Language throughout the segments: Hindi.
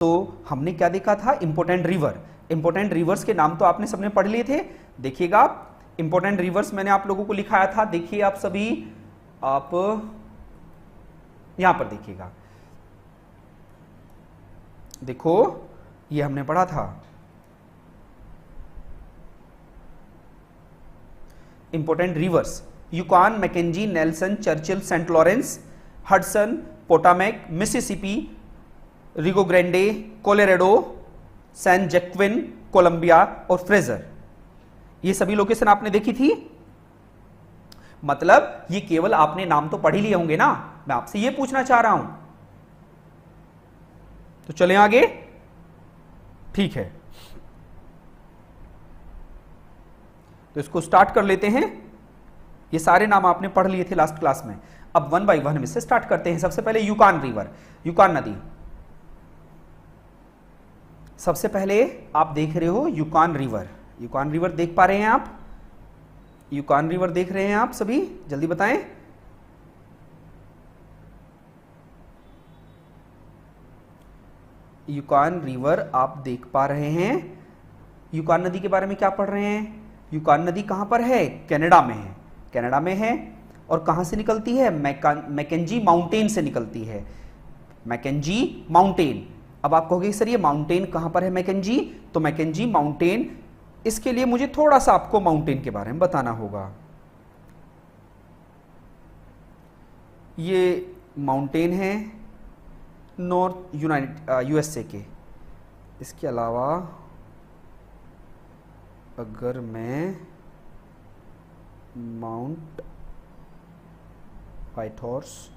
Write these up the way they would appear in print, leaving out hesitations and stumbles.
तो हमने क्या देखा था, इंपॉर्टेंट रिवर। इंपॉर्टेंट रिवर्स के नाम तो आपने सबने पढ़ लिए थे। देखिएगा इंपॉर्टेंट रिवर्स मैंने आप लोगों को लिखाया था, देखिए आप सभी, आप यहां पर देखिएगा, देखो ये हमने पढ़ा था important rivers, Yukon, Mackenzie, Nelson, Churchill, Saint Lawrence, Hudson, Potomac, Mississippi, Rio Grande, Colorado, San Joaquin, Columbia और फ्रेजर। ये सभी लोकेशन आपने देखी थी। मतलब ये केवल आपने नाम तो पढ़ ही लिए होंगे ना, मैं आपसे ये पूछना चाह रहा हूं। तो चलें आगे, ठीक है, तो इसको स्टार्ट कर लेते हैं। ये सारे नाम आपने पढ़ लिए थे लास्ट क्लास में। अब वन बाय वन हम इससे स्टार्ट करते हैं। सबसे पहले यूकॉन रिवर, यूकॉन नदी। सबसे पहले आप देख रहे हो यूकॉन रिवर, यूकॉन रिवर देख पा रहे हैं आप? यूकॉन रिवर देख रहे हैं आप सभी? जल्दी बताएं। यूकॉन रिवर आप देख पा रहे हैं? यूकॉन नदी के बारे में क्या पढ़ रहे हैं? यूकॉन नदी कहां पर है? कनाडा में है, कनाडा में है। और कहां से निकलती है? मैकेंजी माउंटेन से निकलती है, मैकेंजी माउंटेन। अब आप कहोगे सर ये माउंटेन कहां पर है मैकेंजी? तो मैकेंजी माउंटेन, इसके लिए मुझे थोड़ा सा आपको माउंटेन के बारे में बताना होगा। ये माउंटेन है नॉर्थ यूएसए के। इसके अलावा अगर मैं माउंट व्हाइट हॉर्स,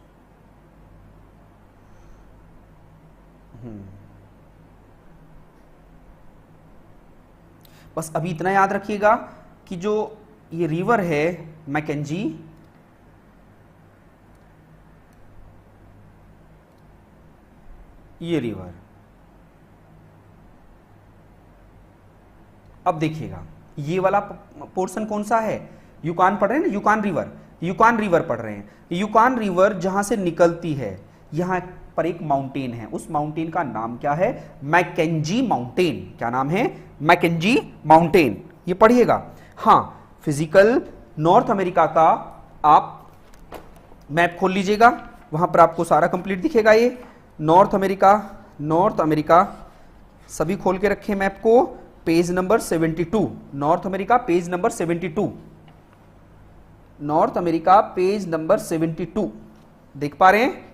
बस अभी इतना याद रखिएगा कि जो ये रिवर है मैकेंजी, ये रिवर, अब देखिएगा ये वाला पोर्शन कौन सा है? यूकॉन पढ़ रहे हैं ना, यूकॉन रिवर, यूकॉन रिवर पढ़ रहे हैं। यूकॉन रिवर जहां से निकलती है, यहां पर एक माउंटेन है, उस माउंटेन का नाम क्या है? Mackenzie mountain. क्या नाम है? Mackenzie mountain. ये पढ़िएगा। हाँ, फिजिकल नॉर्थ अमेरिका का आप मैप खोल लीजिएगा, वहां पर आपको सारा कंप्लीट दिखेगा। ये नॉर्थ अमेरिका, नॉर्थ अमेरिका सभी खोल के रखें मैप को, page number 72, north America page number 72, north America page number 72 देख पा रहे हैं?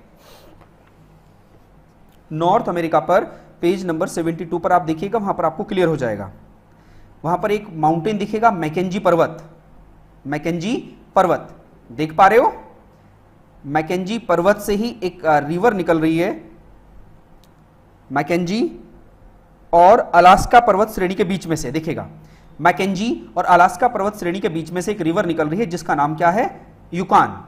नॉर्थ अमेरिका पर पेज नंबर 72 पर आप देखिएगा, वहां पर आपको क्लियर हो जाएगा। वहां पर एक माउंटेन दिखेगा, मैकेंजी पर्वत, मैकेंजी पर्वत देख पा रहे हो? मैकेंजी पर्वत से ही एक रिवर निकल रही है, मैकेंजी और अलास्का पर्वत श्रेणी के बीच में से। देखिएगा मैकेंजी और अलास्का पर्वत श्रेणी के बीच में से एक रिवर निकल रही है जिसका नाम क्या है? यूकॉन।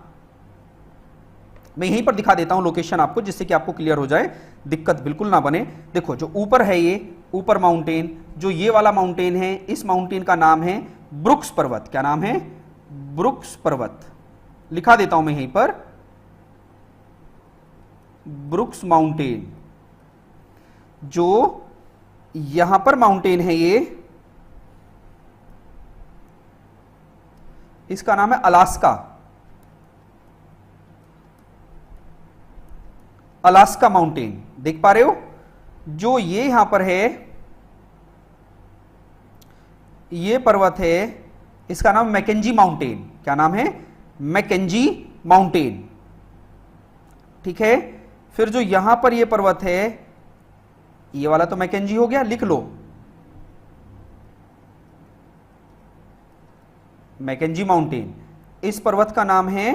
मैं यहीं पर दिखा देता हूं लोकेशन आपको, जिससे कि आपको क्लियर हो जाए, दिक्कत बिल्कुल ना बने। देखो जो ऊपर है, ये ऊपर माउंटेन, जो ये वाला माउंटेन है, इस माउंटेन का नाम है ब्रुक्स पर्वत। क्या नाम है? ब्रुक्स पर्वत। लिखा देता हूं मैं यहीं पर, ब्रुक्स माउंटेन। जो यहां पर माउंटेन है, ये इसका नाम है अलास्का, अलास्का माउंटेन। देख पा रहे हो? जो ये यहां पर है, ये पर्वत है, इसका नाम मैकेंजी माउंटेन। क्या नाम है? Mackenzie mountain. ठीक है। फिर जो यहां पर ये पर्वत है, ये वाला तो मैकेंजी हो गया, लिख लो मैकेंजी माउंटेन। इस पर्वत का नाम है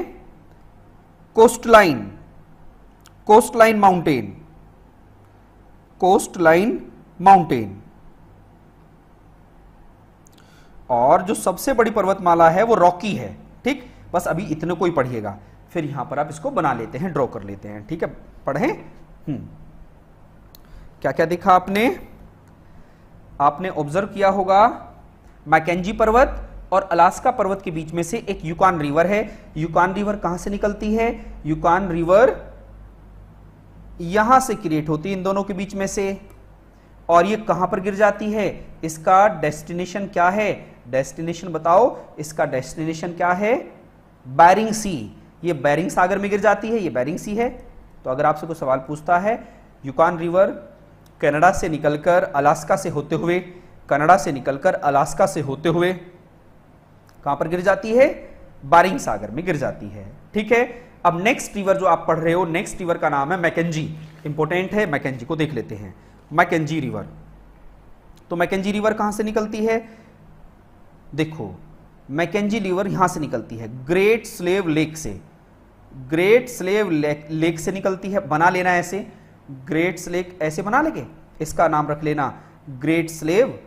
coastline, coastline mountain, coastline mountain. और जो सबसे बड़ी पर्वतमाला है वो रॉकी है। ठीक, बस अभी इतने को ही पढ़िएगा, फिर यहां पर आप इसको बना लेते हैं, ड्रॉ कर लेते हैं। ठीक है, पढ़ें। क्या क्या देखा आपने? आपने ऑब्जर्व किया होगा मैकेंजी पर्वत और अलास्का पर्वत के बीच में से एक यूकॉन रिवर है। यूकॉन रिवर कहां से निकलती है? यूकॉन रिवर यहां से क्रिएट होती है, इन दोनों के बीच में से। और ये कहां पर गिर जाती है, इसका डेस्टिनेशन क्या है, डेस्टिनेशन बताओ, इसका डेस्टिनेशन क्या है, बेरिंग सी। ये बेरिंग सागर में गिर जाती है, ये बेरिंग सी है। तो अगर आपसे कोई सवाल पूछता है यूकॉन रिवर कनाडा से निकलकर अलास्का से होते हुए, कनाडा से निकलकर अलास्का से होते हुए कहां पर गिर जाती है, बेरिंग सागर में गिर जाती है। ठीक है, अब नेक्स्ट रिवर जो आप पढ़ रहे हो, नेक्स्ट रिवर का नाम है मैकेंजी। इंपॉर्टेंट है, मैकेंजी को देख लेते हैं। मैकेंजी रिवर, तो मैकेंजी रिवर कहां से निकलती है, देखो मैकेंजी रिवर यहां से निकलती है ग्रेट स्लेव लेक से, ग्रेट स्लेव लेक से निकलती है। बना लेना ऐसे, ग्रेट स्लेव ऐसे बना लेंगे, इसका नाम रख लेना ग्रेट स्लेव,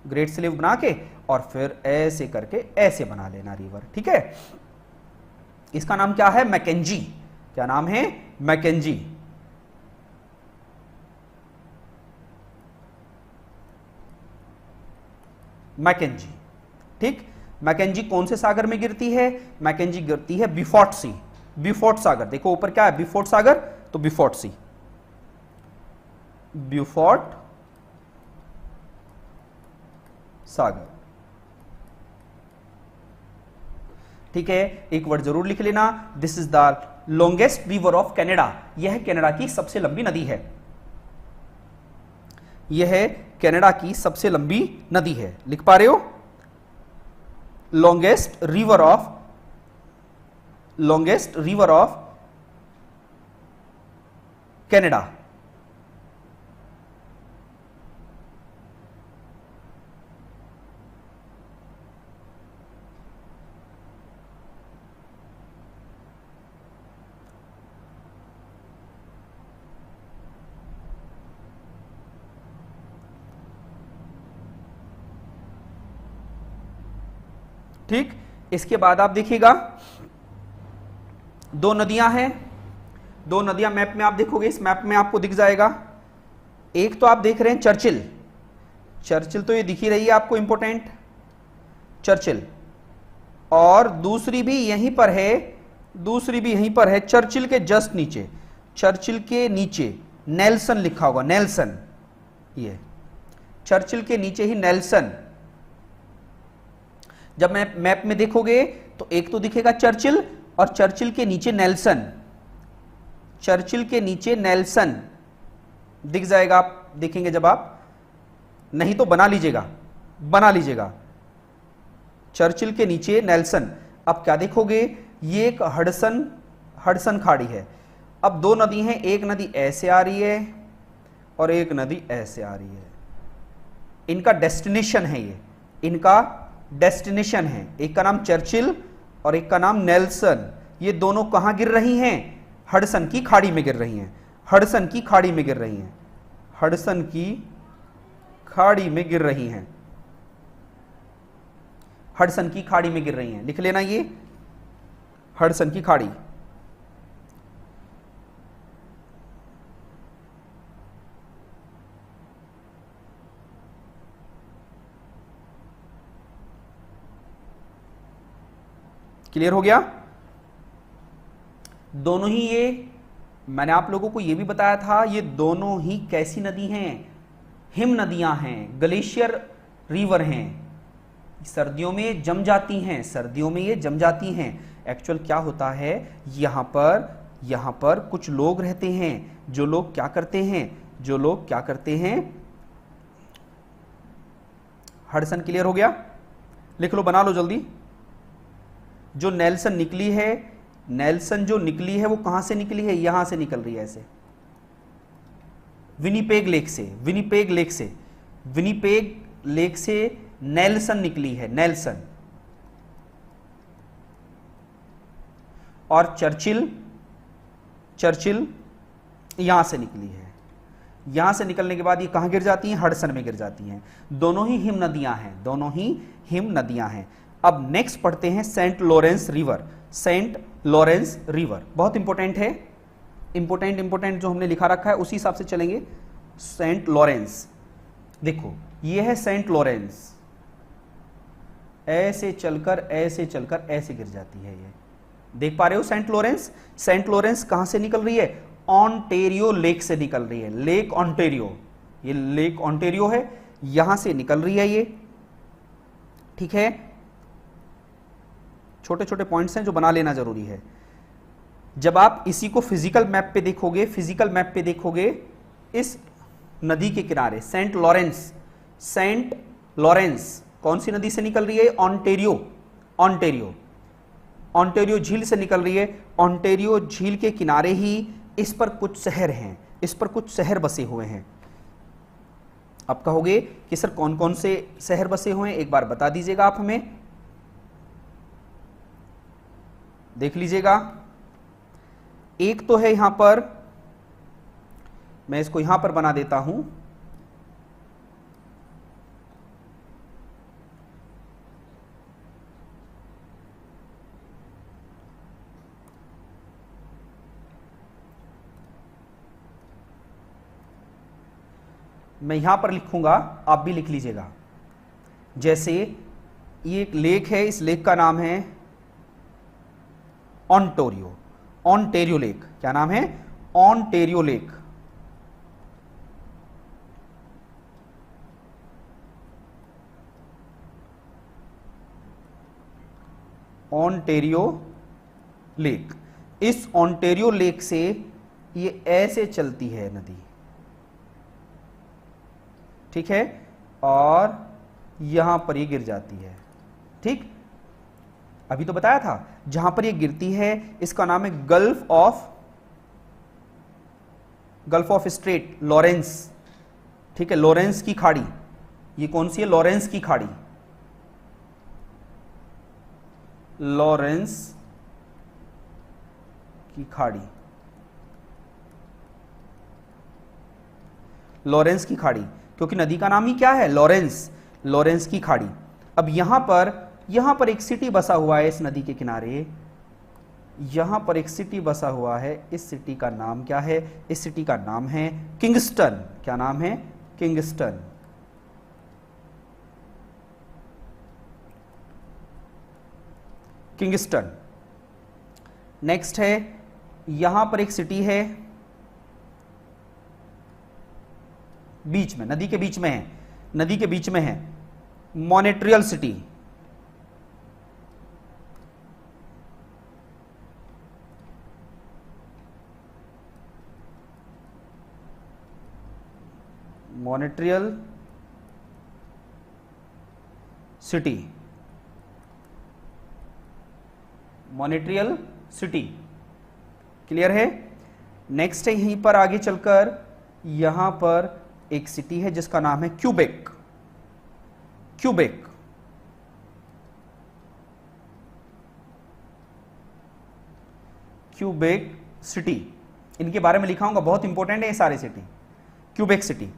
ग्रेट स्लेव बना के और फिर ऐसे करके ऐसे बना लेना रिवर। ठीक है, इसका नाम क्या है, मैकेंजी। क्या नाम है, मैकेंजी। मैकेंजी। ठीक, मैकेंजी कौन से सागर में गिरती है, मैकेंजी गिरती है बिफोर्ट सी, बिफोर्ट सागर। देखो ऊपर क्या है, बिफोर्ट सागर, तो बिफोर्ट सी, बिफोर्ट सागर। ठीक है, एक वर्ड जरूर लिख लेना, this is the longest river of Canada. यह कनाडा की सबसे लंबी नदी है, यह कनाडा की सबसे लंबी नदी है। लिख पा रहे हो, longest river of, longest river of Canada. ठीक, इसके बाद आप देखिएगा दो नदियां हैं, दो नदियां मैप में आप देखोगे, इस मैप में आपको दिख जाएगा। एक तो आप देख रहे हैं चर्चिल, चर्चिल तो ये दिख ही रही है आपको, इंपॉर्टेंट चर्चिल, और दूसरी भी यहीं पर है, दूसरी भी यहीं पर है, चर्चिल के जस्ट नीचे, चर्चिल के नीचे नेल्सन लिखा होगा, नेल्सन, ये चर्चिल के नीचे ही नेल्सन। जब मैप में देखोगे तो एक तो दिखेगा चर्चिल और चर्चिल के नीचे नेल्सन, चर्चिल के नीचे नेल्सन दिख जाएगा, आप देखेंगे जब आप, नहीं तो बना लीजिएगा, बना लीजिएगा, चर्चिल के नीचे नेल्सन। अब क्या देखोगे, ये एक हडसन, हडसन खाड़ी है। अब दो नदी हैं, एक नदी ऐसे आ रही है और एक नदी ऐसे आ रही है, इनका डेस्टिनेशन है, ये इनका डेस्टिनेशन है, एक का नाम चर्चिल और एक का नाम नेल्सन। ये दोनों कहां गिर रही हैं, हडसन की खाड़ी में गिर रही हैं, हडसन की खाड़ी में गिर रही हैं, हडसन की खाड़ी में गिर रही हैं, हडसन की खाड़ी में गिर रही हैं। लिख लेना ये हडसन की खाड़ी। क्लियर हो गया, दोनों ही ये मैंने आप लोगों को ये भी बताया था, ये दोनों ही कैसी नदी हैं, हिम नदियां हैं, ग्लेशियर रिवर हैं, सर्दियों में जम जाती हैं, सर्दियों में ये जम जाती हैं। एक्चुअल क्या होता है, यहां पर कुछ लोग रहते हैं, जो लोग क्या करते हैं, जो लोग क्या करते हैं, हडसन क्लियर हो गया, लिख लो, बना लो जल्दी। जो नेल्सन निकली है, नेल्सन जो निकली है वो कहां से निकली है, यहां से निकल रही है ऐसे, विनिपेग लेक से, विनिपेग लेक से, विनिपेग लेक से नेल्सन निकली है, नेल्सन। और चर्चिल, चर्चिल यहां से निकली है, यहां से निकलने के बाद ये कहां गिर जाती हैं, हडसन में गिर जाती हैं। दोनों ही हिम नदियां हैं, दोनों ही हिम नदियां हैं। अब नेक्स्ट पढ़ते हैं saint Lawrence river, saint Lawrence river बहुत इंपॉर्टेंट है, इंपॉर्टेंट जो हमने लिखा रखा है उसी हिसाब से चलेंगे। सेंट लॉरेंस, देखो ये है सेंट लॉरेंस, ऐसे चलकर ऐसे चलकर ऐसे गिर जाती है, ये देख पा रहे हो सेंट लॉरेंस। सेंट लॉरेंस कहां से निकल रही है, ऑन्टेरियो लेक से निकल रही है। लेक ऑन्टेरियो, ये लेक ऑन्टेरियो है, यहां से निकल रही है ये, ठीक है। छोटे छोटे पॉइंट्स हैं जो बना लेना जरूरी है। जब आप इसी को फिजिकल मैप पे देखोगे, फिजिकल मैप पे देखोगे, इस नदी के किनारे सेंट लॉरेंस, सेंट लॉरेंस कौन सी नदी से निकल रही है? ऑन्टेरियो, ऑन्टेरियो, ऑन्टेरियो झील से निकल रही है। ऑन्टेरियो झील के किनारे ही इस पर कुछ शहर हैं, इस पर कुछ शहर बसे हुए हैं। आप कहोगे कि सर कौन कौन से शहर बसे हुए हैं, एक बार बता दीजिएगा आप हमें, देख लीजिएगा। एक तो है यहां पर, मैं इसको यहां पर बना देता हूं, मैं यहां पर लिखूंगा, आप भी लिख लीजिएगा। जैसे ये एक लेक है, इस लेक का नाम है ऑन्टोरियो, ऑन्टेरियो लेक। क्या नाम है? Ontario lake. Ontario lake. इस ऑन्टेरियो लेक से ये ऐसे चलती है नदी, ठीक है, और यहां पर ये गिर जाती है, ठीक। अभी तो बताया था जहां पर ये गिरती है इसका नाम है गल्फ ऑफ स्ट्रेट, लॉरेंस, ठीक है, लॉरेंस की खाड़ी। ये कौन सी है? लॉरेंस की खाड़ी, लॉरेंस की खाड़ी, लॉरेंस की खाड़ी, क्योंकि नदी का नाम ही क्या है? लॉरेंस, लॉरेंस की खाड़ी। अब यहां पर एक सिटी बसा हुआ है इस नदी के किनारे, यहां पर एक सिटी बसा हुआ है। इस सिटी का नाम क्या है? इस सिटी का नाम है किंगस्टन। क्या नाम है? किंगस्टन। किंगस्टन। नेक्स्ट है, यहां पर एक सिटी है बीच में, नदी के बीच में है, नदी के बीच में है, मॉनेट्रियल सिटी। मॉनेट्रियल सिटी, मॉनेट्रियल सिटी, क्लियर है। नेक्स्ट है, यहीं पर आगे चलकर यहां पर एक सिटी है जिसका नाम है क्यूबेक, क्यूबेक, क्यूबेक सिटी। इनके बारे में लिखा हूंगा, बहुत इंपॉर्टेंट है ये सारे सिटी, क्यूबेक सिटी।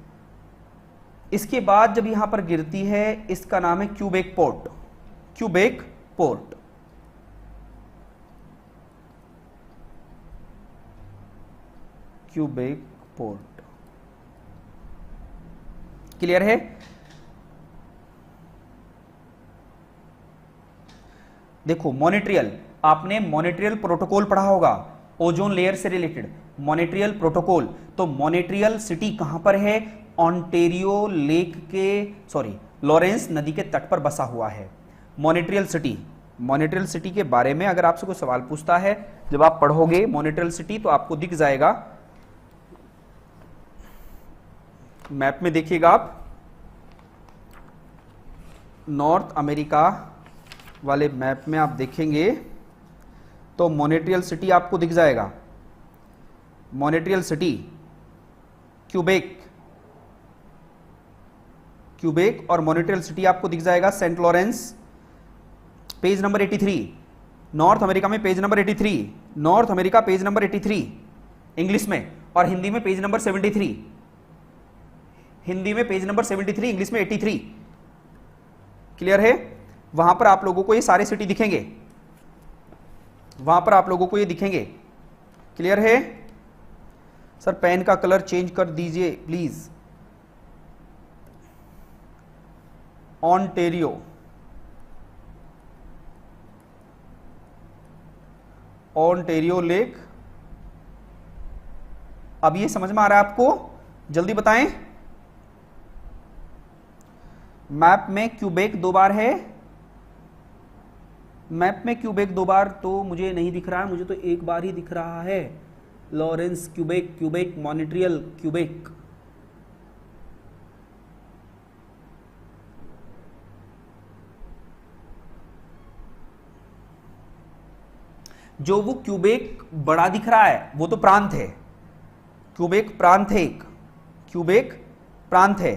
इसके बाद जब यहां पर गिरती है इसका नाम है Quebec port, Quebec port. Quebec port, clear है। देखो मॉनेट्रियल, आपने मॉनेट्रियल प्रोटोकॉल पढ़ा होगा, ओजोन लेयर से रिलेटेड मॉनेट्रियल प्रोटोकॉल। तो मॉनेट्रियल सिटी कहां पर है? ऑन्टेरियो लेक के, सॉरी, लॉरेंस नदी के तट पर बसा हुआ है मॉनेट्रियल सिटी। मॉनेट्रियल सिटी के बारे में अगर आपसे कोई सवाल पूछता है, जब आप पढ़ोगे मॉनेट्रियल सिटी तो आपको दिख जाएगा, मैप में देखिएगा आप, नॉर्थ अमेरिका वाले मैप में आप देखेंगे तो मॉनेट्रियल सिटी आपको दिख जाएगा, मॉनेट्रियल सिटी, क्यूबेक, क्यूबेक और मॉनेट्रियल सिटी आपको दिख जाएगा, Saint Lawrence. Page number 83, North America में page number 83, North America page number 83 English में, और हिंदी में पेज नंबर 73, हिंदी में पेज नंबर 73, इंग्लिश में 83, क्लियर है। वहां पर आप लोगों को ये सारे सिटी दिखेंगे, वहां पर आप लोगों को ये दिखेंगे, क्लियर है। सर पेन का कलर चेंज कर दीजिए प्लीज। ऑन्टेरियो, ऑन्टेरियो लेक, अब ये समझ में आ रहा है आपको? जल्दी बताएं। मैप में क्यूबेक 2 बार है, मैप में क्यूबेक 2 बार तो मुझे नहीं दिख रहा है, मुझे तो 1 बार ही दिख रहा है। Lawrence Quebec, Quebec, Montreal Quebec. जो वो क्यूबेक बड़ा दिख रहा है वो तो प्रांत है, क्यूबेक प्रांत है, एक क्यूबेक प्रांत है,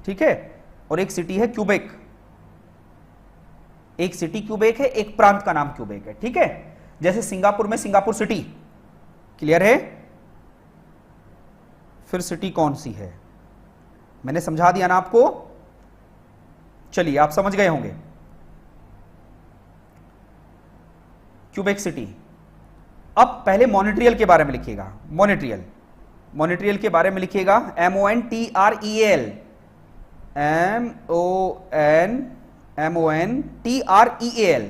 ठीक है, और एक सिटी है क्यूबेक। एक सिटी क्यूबेक है, एक प्रांत का नाम क्यूबेक है, ठीक है। जैसे सिंगापुर में सिंगापुर सिटी, क्लियर है। फिर सिटी कौन सी है, मैंने समझा दिया ना आपको, चलिए आप समझ गए होंगे। Quebec city. अब पहले मॉनिट्रियल के बारे में लिखिएगा, मॉनिट्रियल, मॉनिट्रियल के बारे में लिखिएगा, MONTREAL, MONTREAL,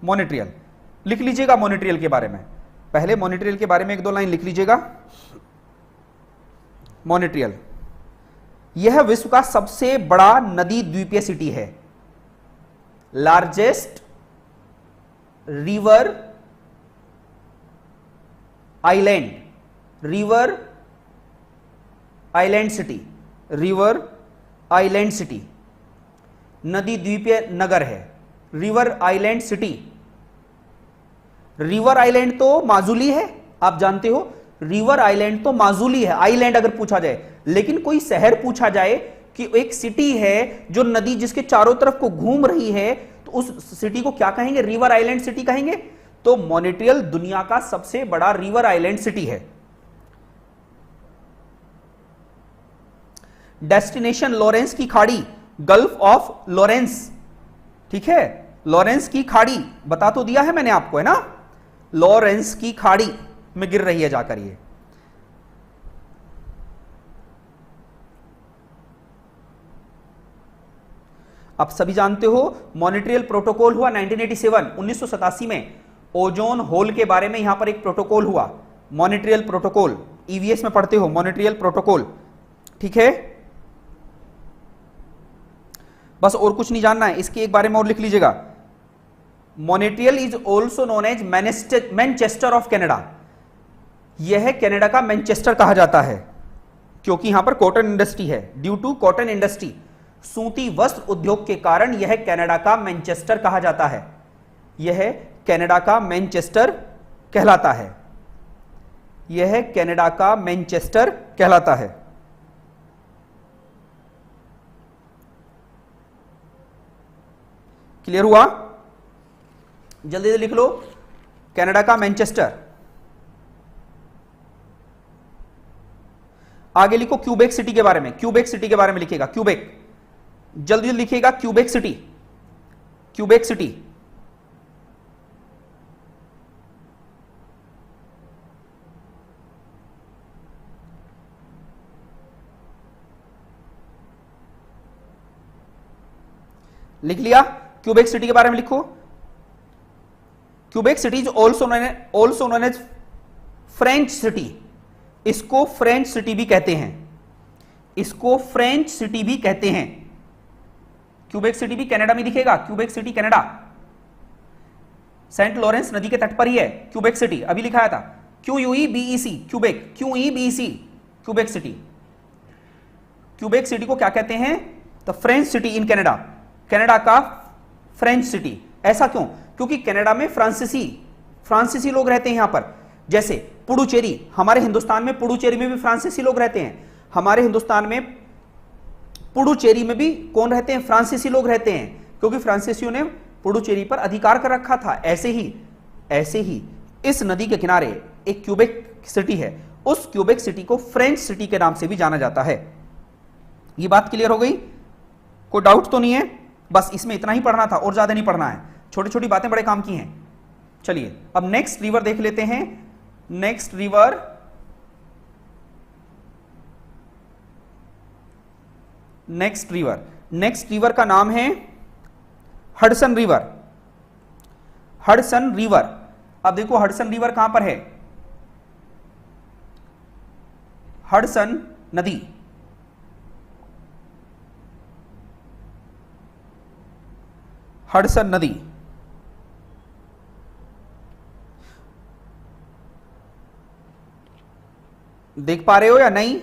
मॉनिट्रियल। लिख लीजिएगा मॉनिट्रियल के बारे में, पहले मॉनिट्रियल के बारे में 1-2 लाइन लिख लीजिएगा। मॉनिट्रियल यह विश्व का सबसे बड़ा नदी द्वीपीय सिटी है, largest river island, river island city, river island city, नदी द्वीपीय नगर है, river island city. River island तो माजुली है, आप जानते हो, रिवर आइलैंड तो माजुली है, आइलैंड अगर पूछा जाए। लेकिन कोई शहर पूछा जाए कि एक सिटी है जो नदी जिसके चारों तरफ को घूम रही है, तो उस सिटी को क्या कहेंगे? रिवर आइलैंड सिटी कहेंगे। तो मॉनिट्रियल दुनिया का सबसे बड़ा रिवर आइलैंड सिटी है। डेस्टिनेशन लॉरेंस की खाड़ी, गल्फ ऑफ लॉरेंस, ठीक है, लॉरेंस की खाड़ी बता तो दिया है मैंने आपको, है ना, लॉरेंस की खाड़ी में गिर रही है जाकर ये। आप सभी जानते हो मॉनिट्रियल प्रोटोकॉल हुआ 1987 में, ओजोन होल के बारे में यहां पर एक प्रोटोकॉल हुआ, मॉनिट्रियल प्रोटोकॉल, ईवीएस में पढ़ते हो मॉनिट्रियल प्रोटोकॉल, ठीक है। बस और कुछ नहीं जानना है, इसके एक बारे में और लिख लीजिएगा। Montreal is also known as Manchester of Canada, यह कनाडा का मैनचेस्टर कहा जाता है, क्योंकि यहां पर कॉटन इंडस्ट्री है, ड्यू टू कॉटन इंडस्ट्री, सूती वस्त्र उद्योग के कारण यह कनाडा का मैनचेस्टर कहा जाता है, यह कनाडा का मैनचेस्टर कहलाता है, यह कनाडा का मैनचेस्टर कहलाता है। क्लियर हुआ? जल्दी से लिख लो, कनाडा का मैनचेस्टर। आगे लिखो क्यूबेक सिटी के बारे में, क्यूबेक सिटी के बारे में लिखिएगा, क्यूबेक, जल्दी लिखिएगा, क्यूबेक सिटी, क्यूबेक सिटी। लिख लिया? क्यूबेक सिटी के बारे में लिखो। Quebec city is also known as French city, इसको फ्रेंच सिटी भी कहते हैं, इसको फ्रेंच सिटी भी कहते हैं। क्यूबेक सिटी भी कनाडा में दिखेगा, Quebec city Canada, saint Lawrence नदी के तट पर ही है क्यूबेक सिटी, अभी लिखाया था, QUEBEC, Quebec, QEBC, Quebec city. Quebec city को क्या कहते हैं? The French city in Canada, Canada का फ्रेंच सिटी। ऐसा क्यों? क्योंकि कनाडा में फ्रांसीसी लोग रहते हैं यहां पर, जैसे पुडुचेरी, हमारे हिंदुस्तान में पुडुचेरी में भी फ्रांसीसी लोग रहते हैं, हमारे हिंदुस्तान में पुडुचेरी में भी कौन रहते हैं? फ्रांसीसी लोग रहते हैं, क्योंकि फ्रांसीसियों ने पुडुचेरी पर अधिकार कर रखा था। ऐसे ही इस नदी के किनारे एक क्यूबेक सिटी है, उस क्यूबेक सिटी को फ्रेंच सिटी के नाम से भी जाना जाता है। ये बात क्लियर हो गई? कोई डाउट तो नहीं है? बस इसमें इतना ही पढ़ना था और ज्यादा नहीं पढ़ना है, छोटी छोटी बातें बड़े काम की हैं। चलिए अब नेक्स्ट रिवर देख लेते हैं। नेक्स्ट रिवर का नाम है हडसन रिवर। हडसन रिवर, अब देखो हडसन रिवर कहां पर है? हडसन नदी, हडसन नदी। देख पा रहे हो या नहीं?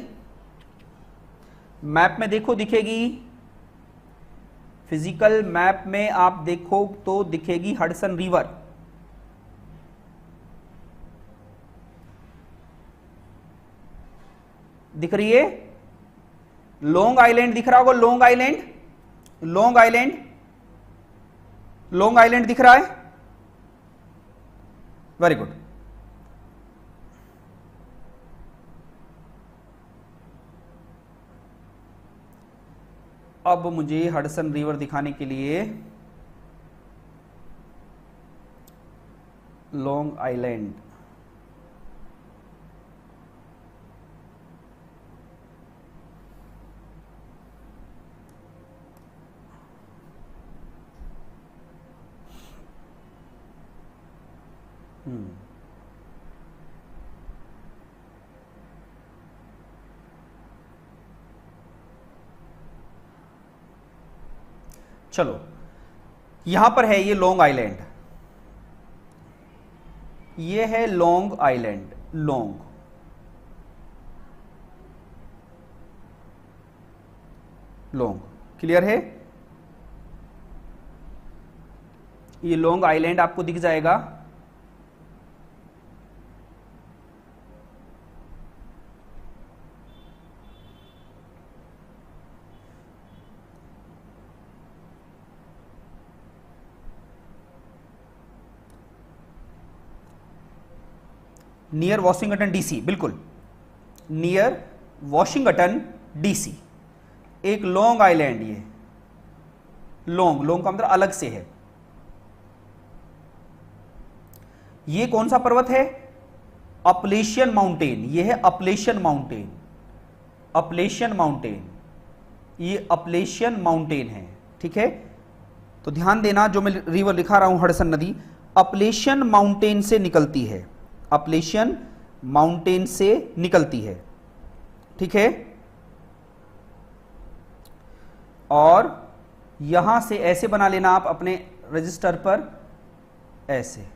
मैप में देखो दिखेगी, फिजिकल मैप में आप देखो तो दिखेगी हडसन रिवर। दिख रही है? लॉन्ग आइलैंड दिख रहा होगा, long island, long island, long island दिख रहा है। Very good. अब मुझे हडसन रिवर दिखाने के लिए लॉन्ग आइलैंड, चलो यहां पर है ये लॉन्ग आइलैंड, ये है long island, long, long, clear है? ये लॉन्ग आइलैंड आपको दिख जाएगा। नियर वॉशिंगटन डीसी, बिल्कुल नियर वॉशिंगटन डीसी, एक लॉन्ग आइलैंड। ये लॉन्ग, लॉन्ग का मतलब अलग से है। ये कौन सा पर्वत है? Appalachian mountain. ये है अपलेशियन माउंटेन, अपलेशियन माउंटेन, ये अपलेशियन माउंटेन है, ठीक है? तो ध्यान देना, जो मैं रिवर लिखा रहा हूं हडसन नदी अपलेशियन माउंटेन से निकलती है, अपलेशियन माउंटेन से निकलती है, ठीक है? और यहां से ऐसे बना लेना आप अपने रजिस्टर पर, ऐसे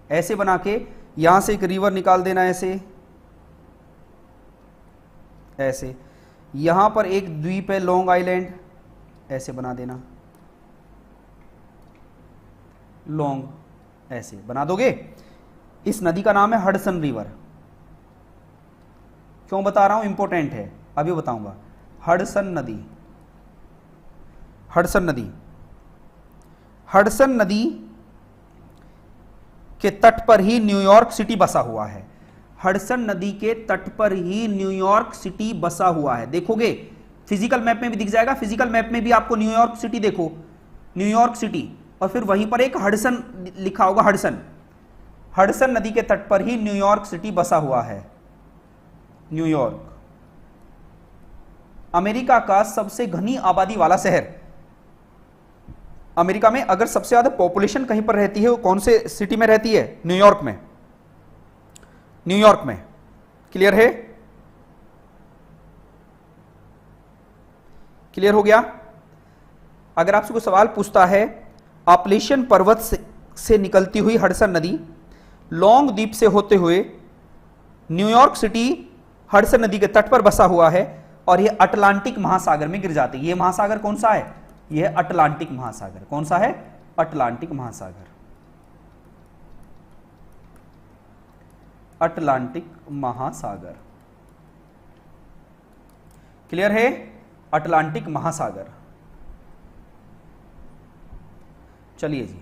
ऐसे बना के यहां से एक रिवर निकाल देना, ऐसे ऐसे। यहां पर एक द्वीप है लॉन्ग आइलैंड, ऐसे बना देना, लॉन्ग, ऐसे बना दोगे। इस नदी का नाम है हडसन रिवर। क्यों बता रहा हूं? इंपॉर्टेंट है, अभी बताऊंगा। हडसन नदी, हडसन नदी, हडसन नदी के तट पर ही न्यूयॉर्क सिटी बसा हुआ है। हडसन नदी के तट पर ही न्यूयॉर्क सिटी बसा हुआ है। देखोगे फिजिकल मैप में भी दिख जाएगा, फिजिकल मैप में भी आपको न्यूयॉर्क सिटी देखो, न्यूयॉर्क सिटी, और फिर वहीं पर एक हडसन लिखा होगा, हडसन। हडसन नदी के तट पर ही न्यूयॉर्क सिटी बसा हुआ है। न्यूयॉर्क अमेरिका का सबसे घनी आबादी वाला शहर। अमेरिका में अगर सबसे ज्यादा पॉपुलेशन कहीं पर रहती है, वो कौन से सिटी में रहती है? न्यूयॉर्क में, न्यूयॉर्क में, क्लियर है? क्लियर हो गया? अगर आपसे कोई सवाल पूछता है, अपलेशियन पर्वत से निकलती हुई हडसन नदी लॉन्ग द्वीप से होते हुए न्यूयॉर्क सिटी हडसन नदी के तट पर बसा हुआ है, और यह अटलांटिक महासागर में गिर जाती है। यह महासागर कौन सा है? यह अटलांटिक महासागर। कौन सा है? अटलांटिक महासागर, अटलांटिक महासागर, क्लियर है? अटलांटिक महासागर। चलिए जी,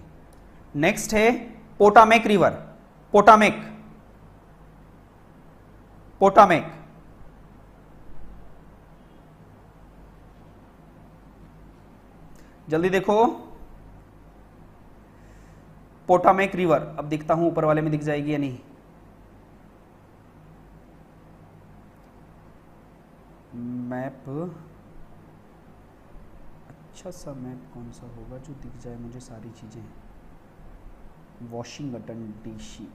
नेक्स्ट है पोटामेक रिवर। पोटामेक, पोटामेक, जल्दी देखो, पोटामेक रिवर। अब दिखता हूं ऊपर वाले में दिख जाएगी या नहीं। मैप, अच्छा सा मैप कौन सा होगा जो दिख जाए मुझे सारी चीजें? वॉशिंगटन डीसी,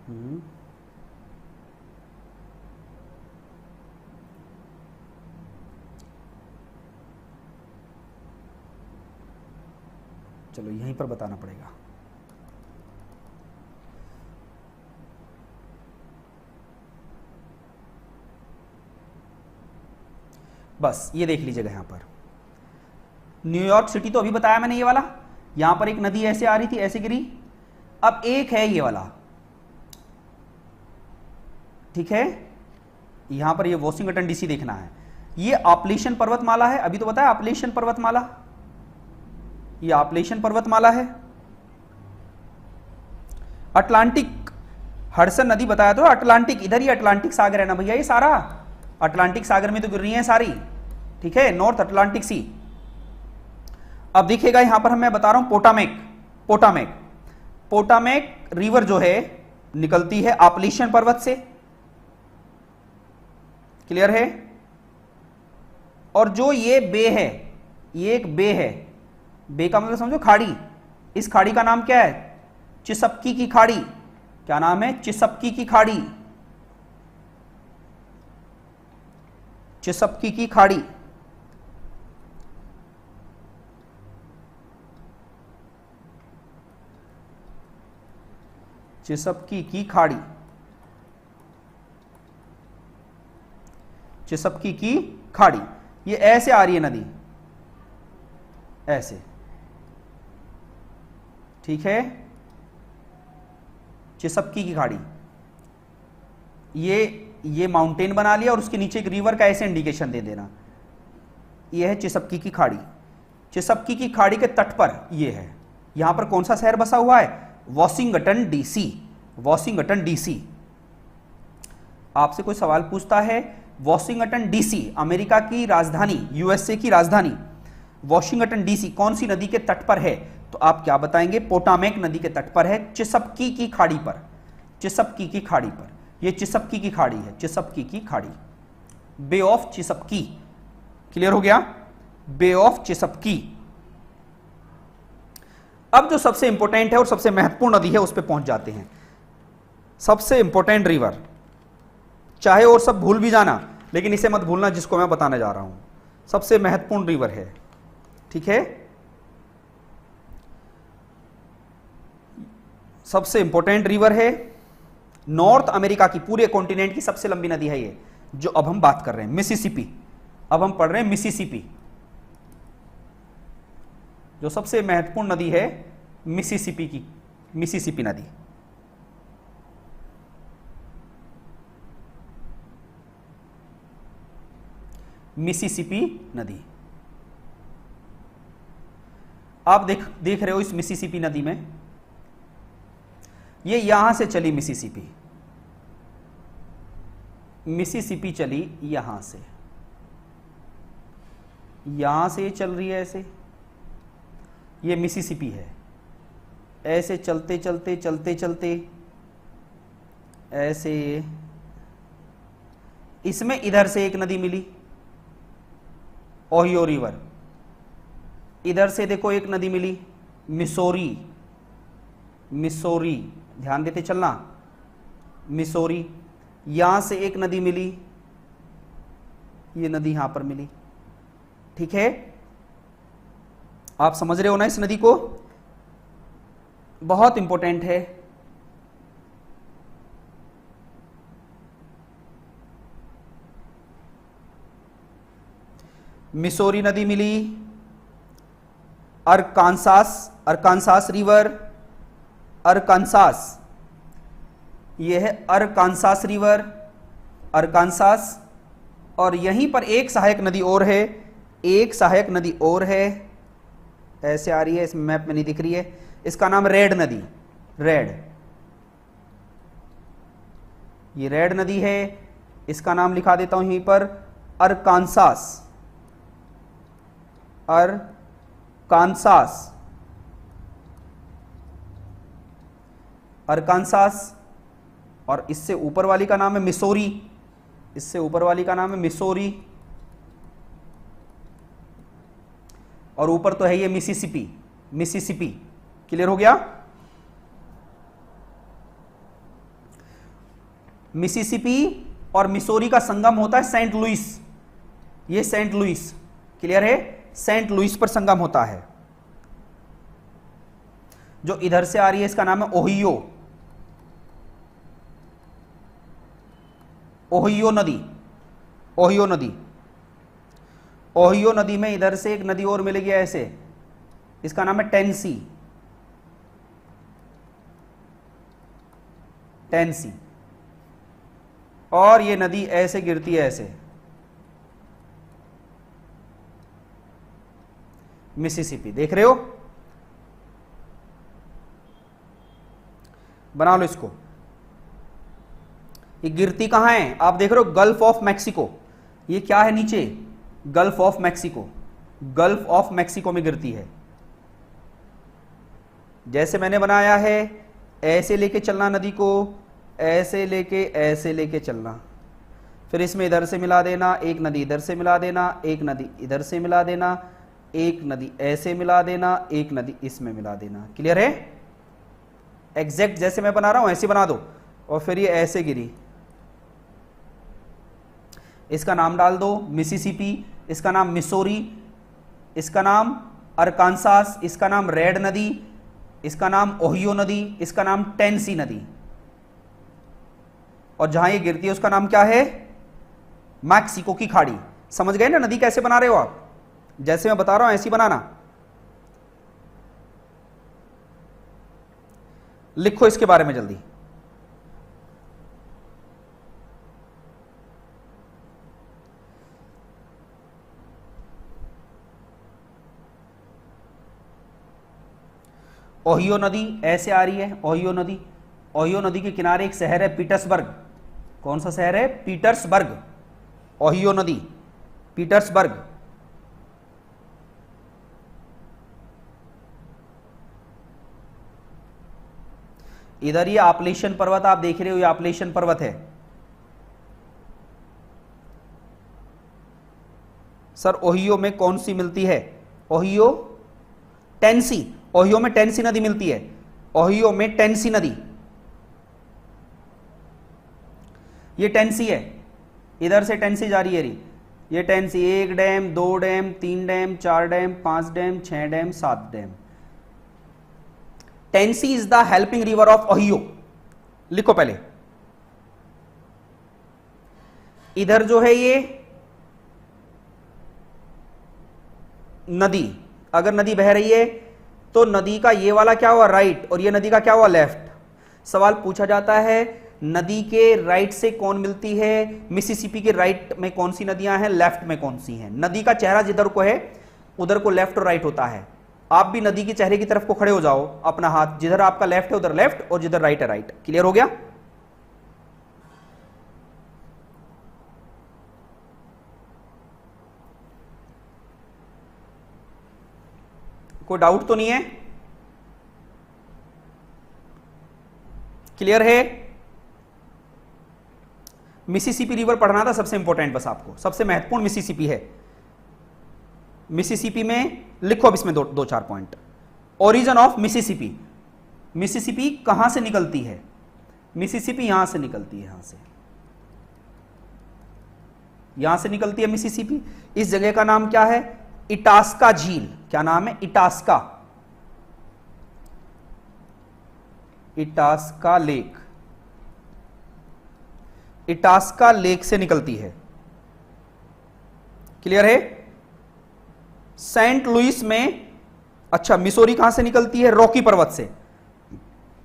चलो यहीं पर बताना पड़ेगा। बस ये देख लीजिएगा यहां पर न्यूयॉर्क सिटी तो अभी बताया मैंने, ये वाला यहां पर एक नदी ऐसे आ रही थी, ऐसे गिरी। अब एक है ये वाला, ठीक है, यहां पर ये वॉशिंगटन डीसी देखना है। ये आपलेशन पर्वतमाला है, अभी तो बताया आपलेशन पर्वतमाला, ये आपलेशन पर्वतमाला है। अटलांटिक, हडसन नदी बताया तो, अटलांटिक इधर ही अटलांटिक सागर है ना भैया, ये सारा अटलांटिक सागर में तो गिर रही है सारी, ठीक है, नॉर्थ अटलांटिक सी। अब देखिएगा यहां पर मैं बता रहा हूं पोटामेक, पोटामेक, पोटामेक रिवर जो है निकलती है आपलेशन पर्वत से, क्लियर है। और जो ये बे है, ये एक बे है, बे का मतलब समझो खाड़ी, इस खाड़ी का नाम क्या है, चिसपकी की खाड़ी। क्या नाम है, चिसपकी की खाड़ी, चिसपकी की खाड़ी। चिसपकी की खाड़ी, चिसपकी की खाड़ी, ये ऐसे आ रही है नदी, ऐसे, ठीक है, चिसपकी की खाड़ी। ये माउंटेन बना लिया और उसके नीचे एक रिवर का ऐसे इंडिकेशन दे देना, ये है चिसपकी की खाड़ी। चिसपकी की खाड़ी के तट पर ये है। यहां पर कौन सा शहर बसा हुआ है, वॉशिंगटन डीसी, वॉशिंगटन डीसी। आपसे कोई सवाल पूछता है, वॉशिंगटन डीसी अमेरिका की राजधानी, यूएसए की राजधानी, वॉशिंगटन डीसी कौन सी नदी के तट पर है, तो आप क्या बताएंगे, पोटामेक नदी के तट पर है, चिसपकी की खाड़ी पर, चिसपकी की खाड़ी पर। यह चिसपकी की खाड़ी है, चिसपकी की खाड़ी, बे ऑफ चिसपकी, क्लियर हो गया, बे ऑफ चिसपकी। अब जो सबसे इंपॉर्टेंट है और सबसे महत्वपूर्ण नदी है उस पर पहुंच जाते हैं। सबसे इंपॉर्टेंट रिवर, चाहे और सब भूल भी जाना लेकिन इसे मत भूलना जिसको मैं बताने जा रहा हूं, सबसे महत्वपूर्ण रिवर है, ठीक है, सबसे इंपॉर्टेंट रिवर है, नॉर्थ अमेरिका की, पूरे कॉन्टिनेंट की सबसे लंबी नदी है ये, जो अब हम बात कर रहे हैं, मिसिसिपी। अब हम पढ़ रहे हैं मिसिसिपी, जो सबसे महत्वपूर्ण नदी है मिसिसिपी की, मिसिसिपी नदी। मिसिसिपी नदी, आप देख रहे हो इस मिसिसिपी नदी में, ये यहां से चली मिसिसिपी, मिसिसिपी चली यहां से चल रही है ऐसे, ये मिसिसिपी है, ऐसे चलते चलते चलते चलते ऐसे, इसमें इधर से एक नदी मिली, ओहियो रिवर, इधर से देखो एक नदी मिली, मिसोरी, मिसोरी, ध्यान देते चलना, मिसोरी। यहां से एक नदी मिली, ये नदी यहां पर मिली, ठीक है, आप समझ रहे हो ना इस नदी को, बहुत इंपॉर्टेंट है। मिसोरी नदी मिली, अरकानसास, अरकानसास रिवर, अरकानसास, यह है अरकानसास रिवर, अरकानसास। और यहीं पर एक सहायक नदी और है, एक सहायक नदी और है, ऐसे आ रही है, इस मैप में नहीं दिख रही है, इसका नाम रेड नदी, रेड, ये रेड नदी है, इसका नाम लिखा देता हूं यहीं पर, अरकानसास, अरकानसास, अरकानसास। और इससे ऊपर वाली का नाम है मिसोरी, इससे ऊपर वाली का नाम है मिसोरी, और ऊपर तो है ये मिसिसिपी, मिसिसिपी, क्लियर हो गया। मिसिसिपी और मिसोरी का संगम होता है सेंट लुइस, ये सेंट लुइस, क्लियर है, सेंट लुइस पर संगम होता है। जो इधर से आ रही है इसका नाम है ओहियो, ओहियो नदी, ओहियो नदी। ओहियो नदी में इधर से एक नदी और मिलेगी ऐसे, इसका नाम है टेनेसी, टेनेसी। और ये नदी ऐसे गिरती है ऐसे, मिसिसिपी, देख रहे हो, बना लो इसको। ये गिरती कहां है आप देख रहे हो, गल्फ ऑफ मैक्सिको, ये क्या है नीचे, gulf of Mexico, gulf of Mexico में गिरती है। जैसे मैंने बनाया है ऐसे लेके चलना नदी को, ऐसे लेके चलना, फिर इसमें इधर से मिला देना, एक नदी इधर से मिला देना, एक नदी इधर से मिला देना, एक नदी ऐसे मिला देना, एक नदी इसमें मिला देना। क्लियर है, एग्जैक्ट जैसे मैं बना रहा हूं ऐसे बना दो। और फिर ये ऐसे गिरी, इसका नाम डाल दो मिसिसिपी, इसका नाम मिसोरी, इसका नाम अरकानसास, इसका नाम रेड नदी, इसका नाम ओहियो नदी, इसका नाम टेनेसी नदी। और जहां ये गिरती है उसका नाम क्या है, मैक्सिको की खाड़ी। समझ गए ना नदी कैसे बना रहे हो आप, जैसे मैं बता रहा हूं ऐसी बनाना। लिखो इसके बारे में जल्दी। ओहियो नदी ऐसे आ रही है, ओहियो नदी, ओहियो नदी के किनारे एक शहर है पीटर्सबर्ग। कौन सा शहर है, पीटर्सबर्ग, ओहियो नदी, पीटर्सबर्ग। इधर ये आपलेशन पर्वत आप देख रहे हो, ये आपलेशन पर्वत है। सर ओहियो में कौन सी मिलती है, ओहियो, टेनेसी, ओहियो में टेनेसी नदी मिलती है, ओहियो में टेनेसी नदी, ये टेनेसी है, इधर से टेनेसी जा रही है, ये Tennessee, 1 dam 2 dam 3 dam 4 dam 5 dam 6 dam 7 dam. Tennessee is the helping river of Ohio. लिखो पहले, इधर जो है ये नदी, अगर नदी बह रही है तो नदी का ये वाला क्या हुआ, राइट, और ये नदी का क्या हुआ, लेफ्ट। सवाल पूछा जाता है नदी के राइट से कौन मिलती है, मिसिसिपी के राइट में कौन सी नदियां हैं, लेफ्ट में कौन सी हैं। नदी का चेहरा जिधर को है उधर को लेफ्ट और राइट होता है। आप भी नदी के चेहरे की तरफ को खड़े हो जाओ, अपना हाथ जिधर आपका लेफ्ट है उधर लेफ्ट और जिधर राइट है राइट। क्लियर हो गया, कोई डाउट तो नहीं है, क्लियर है। मिसिसिपी रिवर पढ़ना था सबसे इंपॉर्टेंट, बस आपको सबसे महत्वपूर्ण मिसिसिपी है। मिसिसिपी में लिखो अब इसमें दो चार point. Origin of Mississippi, Mississippi कहां से निकलती है, मिसिसिपी यहां से निकलती है, यहां से निकलती है मिसिसिपी। इस जगह का नाम क्या है, इटास्का झील। क्या नाम है, Itasca, Itasca lake, Itasca lake से निकलती है। क्लियर है। सेंट लुइस में, अच्छा मिसोरी कहां से निकलती है, रॉकी पर्वत से।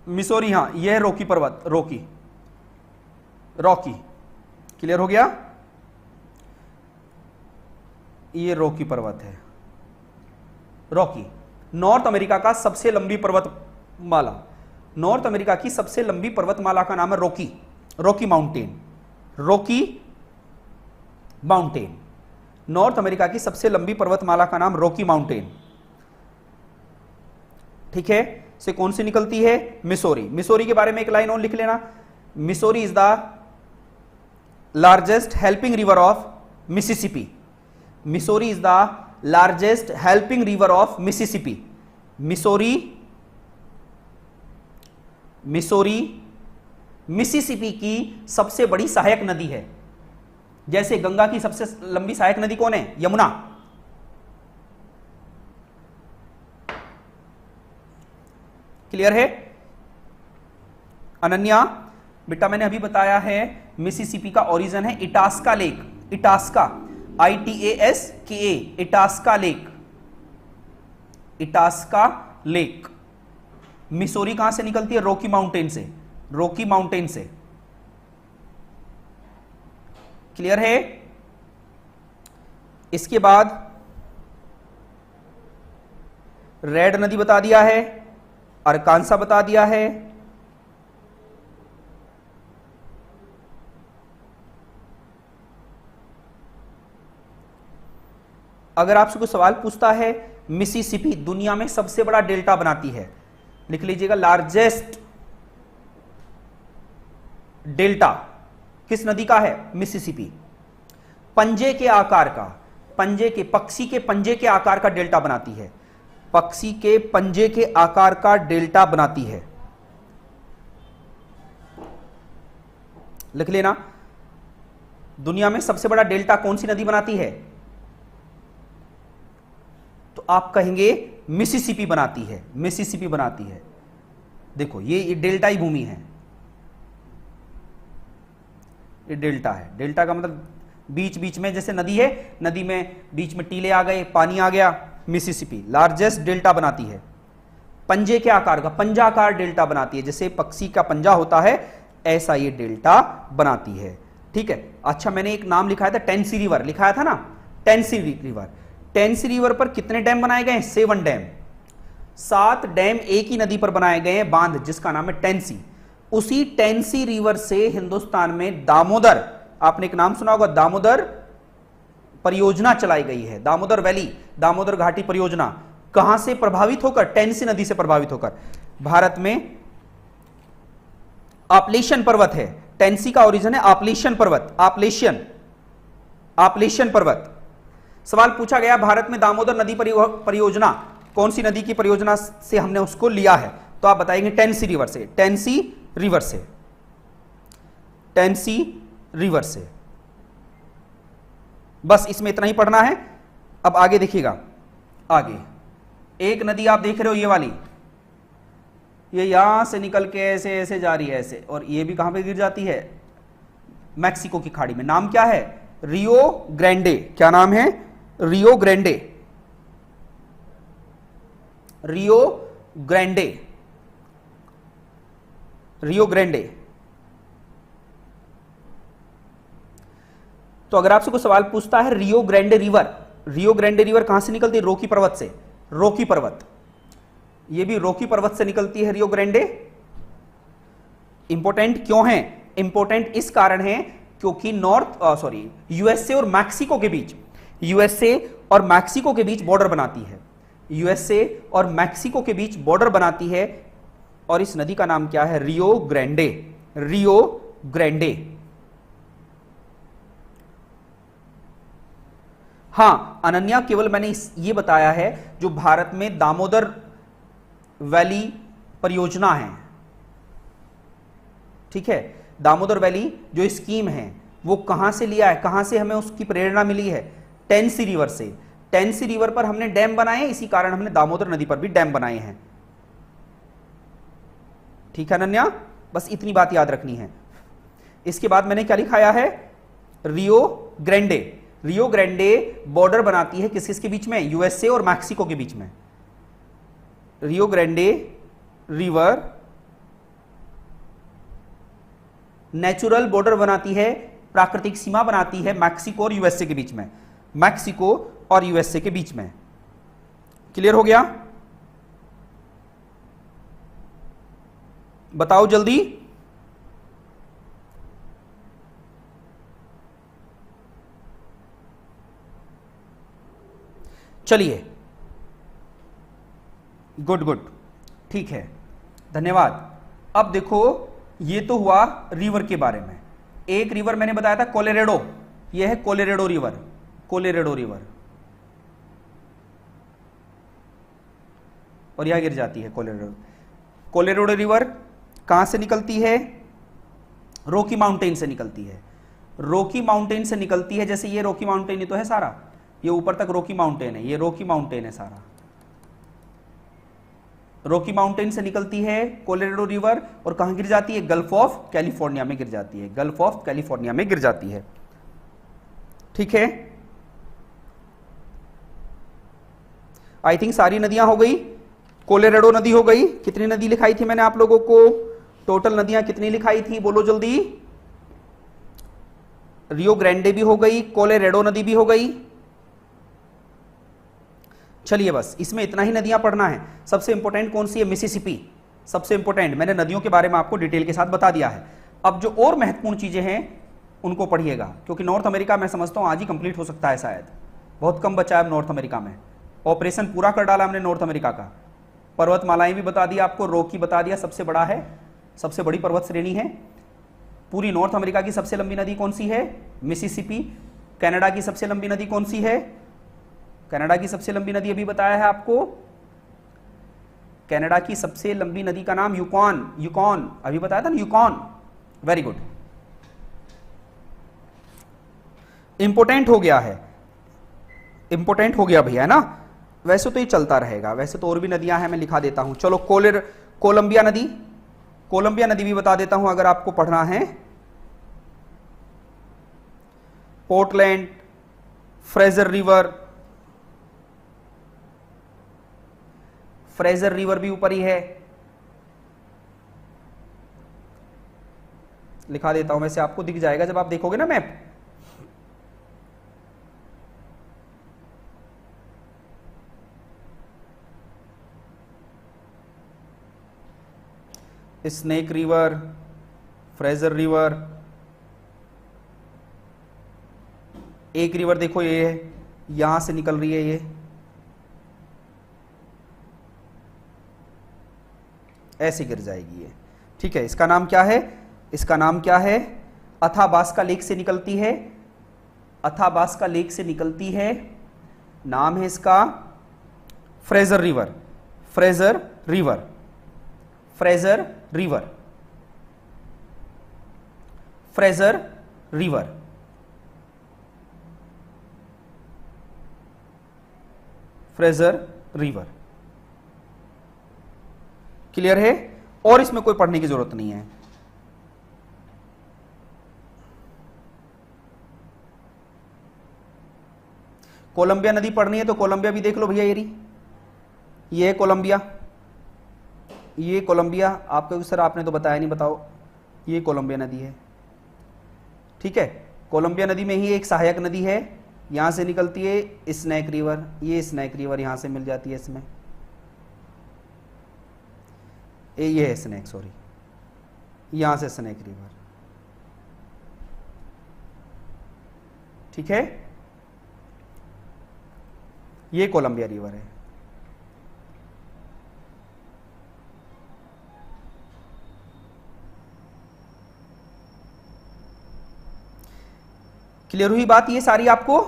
मिसोरी, हां यह है रॉकी पर्वत, रॉकी, रॉकी। क्लियर हो गया, ये रॉकी पर्वत है, रॉकी। नॉर्थ अमेरिका का सबसे लंबी पर्वतमाला, नॉर्थ अमेरिका की सबसे लंबी पर्वतमाला का नाम है Rocky, Rocky mountain, Rocky mountain. North America की सबसे लंबी पर्वतमाला का नाम रॉकी माउंटेन। ठीक है, से कौन सी निकलती है, मिसोरी। मिसोरी के बारे में एक लाइन और लिख लेना, Missouri is the largest helping river of Mississippi. Missouri is the largest helping river of Mississippi. Missouri, Missouri Mississippi की सबसे बड़ी सहायक नदी है। जैसे गंगा की सबसे लंबी सहायक नदी कौन है? यमुना। क्लियर है? अनन्या बेटा मैंने अभी बताया है मिसिसिपी का ओरिजिन है Itasca lake, Itasca, ITASKA, Itasca lake, Itasca lake. Missouri कहां से निकलती है? रॉकी माउंटेन से, रॉकी माउंटेन से। क्लियर है? इसके बाद रेड नदी बता दिया है, अरकानसा बता दिया है, अगर आपसे कोई सवाल पूछता है मिसिसिपी दुनिया में सबसे बड़ा डेल्टा बनाती है, लिख लीजिएगा लार्जेस्ट डेल्टा किस नदी का है? मिसिसिपी। पंजे के आकार का, पंजे के, पक्षी के पंजे के आकार का डेल्टा बनाती है, पक्षी के पंजे के आकार का डेल्टा बनाती है। लिख लेना, दुनिया में सबसे बड़ा डेल्टा कौन सी नदी बनाती है? तो आप कहेंगे मिसिसिपी बनाती है, मिसिसिपी बनाती है। देखो ये डेल्टाई भूमि है, ये डेल्टा है। डेल्टा का मतलब बीच बीच में, जैसे नदी है, नदी में बीच में टीले आ गए, पानी आ गया, मिसिसिपी लार्जेस्ट डेल्टा बनाती है। पंजे के आकार का, पंजाकार डेल्टा बनाती है, जैसे पक्षी का पंजा होता है ऐसा ये डेल्टा बनाती है। ठीक है। अच्छा मैंने एक नाम लिखाया था टेंसी रिवर, लिखाया था ना, टेंसी रिवर। टेंसी रिवर पर कितने डैम बनाए गए हैं? 7 डैम। 7 डैम एक ही नदी पर बनाए गए हैं, बांध जिसका नाम है टेंसी। उसी टेंसी रिवर से हिंदुस्तान में दामोदर, आपने एक नाम सुना होगा, दामोदर परियोजना चलाई गई है, दामोदर वैली, दामोदर घाटी परियोजना। कहां से प्रभावित होकर? टेंसी नदी से प्रभावित होकर। भारत में आपलेशन पर्वत है, टेंसी का ओरिजिन है आपलेशन पर्वत, आपलेशन, आपलेशन पर्वत। सवाल पूछा गया भारत में दामोदर नदी परियोजना कौन सी नदी की परियोजना से हमने उसको लिया है? तो आप बताएंगे टेंसी रिवर से, टेंसी रिवर से, टेंसी रिवर से। बस इसमें इतना ही पढ़ना है। अब आगे देखिएगा, आगे एक नदी आप देख रहे हो ये वाली, ये यहां से निकल के ऐसे ऐसे जा रही है ऐसे, और ये भी कहां पे गिर जाती है? मैक्सिको की खाड़ी में। नाम क्या है? रियो ग्रैंडे। क्या नाम है? रियो ग्रैंडे, रियो ग्रैंडे, रियो ग्रैंडे। तो अगर आपसे कोई सवाल पूछता है रियो ग्रैंडे रिवर, रियो ग्रैंडे रिवर कहां से निकलती है? रॉकी पर्वत से, रॉकी पर्वत। ये भी रॉकी पर्वत से निकलती है रियो ग्रैंडे। इंपॉर्टेंट क्यों है? इंपॉर्टेंट इस कारण है क्योंकि यूएसए और मैक्सिको के बीच, यूएसए और मैक्सिको के बीच बॉर्डर बनाती है, यूएसए और मैक्सिको के बीच बॉर्डर बनाती है। और इस नदी का नाम क्या है? रियो ग्रैंडे, रियो ग्रैंडे। हां अनन्या, केवल मैंने ये बताया है जो भारत में दामोदर वैली परियोजना है, ठीक है, दामोदर वैली जो स्कीम है वो कहां से लिया है, कहां से हमें उसकी प्रेरणा मिली है? टेंसी रिवर से। टेंसी रिवर पर हमने डैम बनाए, इसी कारण हमने दामोदर नदी पर भी डैम बनाए हैं। ठीक है अनन्या, बस इतनी बात याद रखनी है। इसके बाद मैंने क्या लिखाया है? रियो ग्रैंडे। रियो ग्रैंडे बॉर्डर बनाती है किस किस के बीच में? यूएसए और मैक्सिको के बीच में। रियो ग्रैंडे रिवर नेचुरल बॉर्डर बनाती है, प्राकृतिक सीमा बनाती है मैक्सिको और यूएसए के बीच में, मैक्सिको और यूएसए के बीच में। क्लियर हो गया? बताओ जल्दी। चलिए, गुड गुड, ठीक है, धन्यवाद। अब देखो ये तो हुआ रिवर के बारे में। एक रिवर मैंने बताया था कोलोरेडो, ये है कोलोरेडो रिवर, कोलोरेडो रिवर, और यहां गिर जाती है कोलोरेडो। कोलोरेडो रिवर कहां से निकलती है? रॉकी माउंटेन से निकलती है, रॉकी माउंटेन से निकलती है। जैसे ये रॉकी माउंटेन ही तो है सारा, ये ऊपर तक रॉकी माउंटेन है, ये रॉकी माउंटेन है सारा। रॉकी माउंटेन से निकलती है कोलोराडो रिवर और कहां गिर जाती है? गल्फ ऑफ कैलिफोर्निया में गिर जाती है, गल्फ ऑफ कैलिफोर्निया में गिर जाती है। ठीक है, आई थिंक सारी नदियां हो गई। कोलोराडो नदी हो गई। कितनी नदी लिखाई थी मैंने आप लोगों को? टोटल नदियां कितनी लिखाई थी? बोलो जल्दी। रियो ग्रैंडे भी हो गई, कोलोराडो नदी भी हो गई। चलिए बस इसमें इतना ही नदियां पढ़ना है। सबसे इंपॉर्टेंट कौन सी है? मिसिसिपी, सबसे इंपॉर्टेंट। मैंने नदियों के बारे में आपको डिटेल के साथ बता दिया है। अब जो और महत्वपूर्ण चीजें हैं उनको पढ़िएगा, क्योंकि नॉर्थ अमेरिका मैं समझता हूं आज ही कंप्लीट हो सकता है, शायद बहुत कम बचा है नॉर्थ अमेरिका में। ऑपरेशन पूरा कर डाला हमने नॉर्थ अमेरिका का। पर्वतमालाएं भी बता दिया आपको, रॉकी बता दिया सबसे बड़ा है, सबसे बड़ी पर्वत श्रेणी है। पूरी नॉर्थ अमेरिका की सबसे लंबी नदी कौन सी है? मिसिसिपी। कनाडा की सबसे लंबी नदी कौन सी है? कनाडा की सबसे लंबी नदी अभी बताया है आपको। कनाडा की सबसे लंबी नदी का नाम यूकॉन, यूकॉन अभी बताया था ना, यूकॉन। वेरी गुड, इंपोर्टेंट हो गया है, इंपोर्टेंट हो गया भैया, है ना। वैसे तो ये चलता रहेगा, वैसे तो और भी नदियां हैं, मैं लिखा देता हूं। चलो कोलंबिया नदी, कोलंबिया नदी भी बता देता हूं अगर आपको पढ़ना है। Portland, Fraser river, Fraser river भी ऊपर ही है, लिखा देता हूं। वैसे आपको दिख जाएगा जब आप देखोगे ना map. Snake river, Fraser river, एक रिवर देखो ये है, यहां से निकल रही है ये, ऐसे गिर जाएगी ये। ठीक है, इसका नाम क्या है? इसका नाम क्या है? अथाबास्का लेक से निकलती है, अथाबास्का लेक से निकलती है। नाम है इसका Fraser river, Fraser river, Fraser river, Fraser river, Fraser river. Clear है? और इसमें कोई पढ़ने की जरूरत नहीं है। कोलंबिया नदी पढ़नी है तो कोलंबिया भी देख लो भैया, ये है कोलंबिया, ये कोलंबिया। आपको सर आपने तो बताया नहीं, बताओ। ये कोलंबिया नदी है, ठीक है। कोलंबिया नदी में ही एक सहायक नदी है, यहां से निकलती है स्नेक रिवर, ये स्नेक रिवर यहां से मिल जाती है इसमें, ये है स्नेक, सॉरी, यहां से स्नेक रिवर, ठीक है। ये कोलंबिया रिवर है। क्लियर हुई बात ये सारी आपको?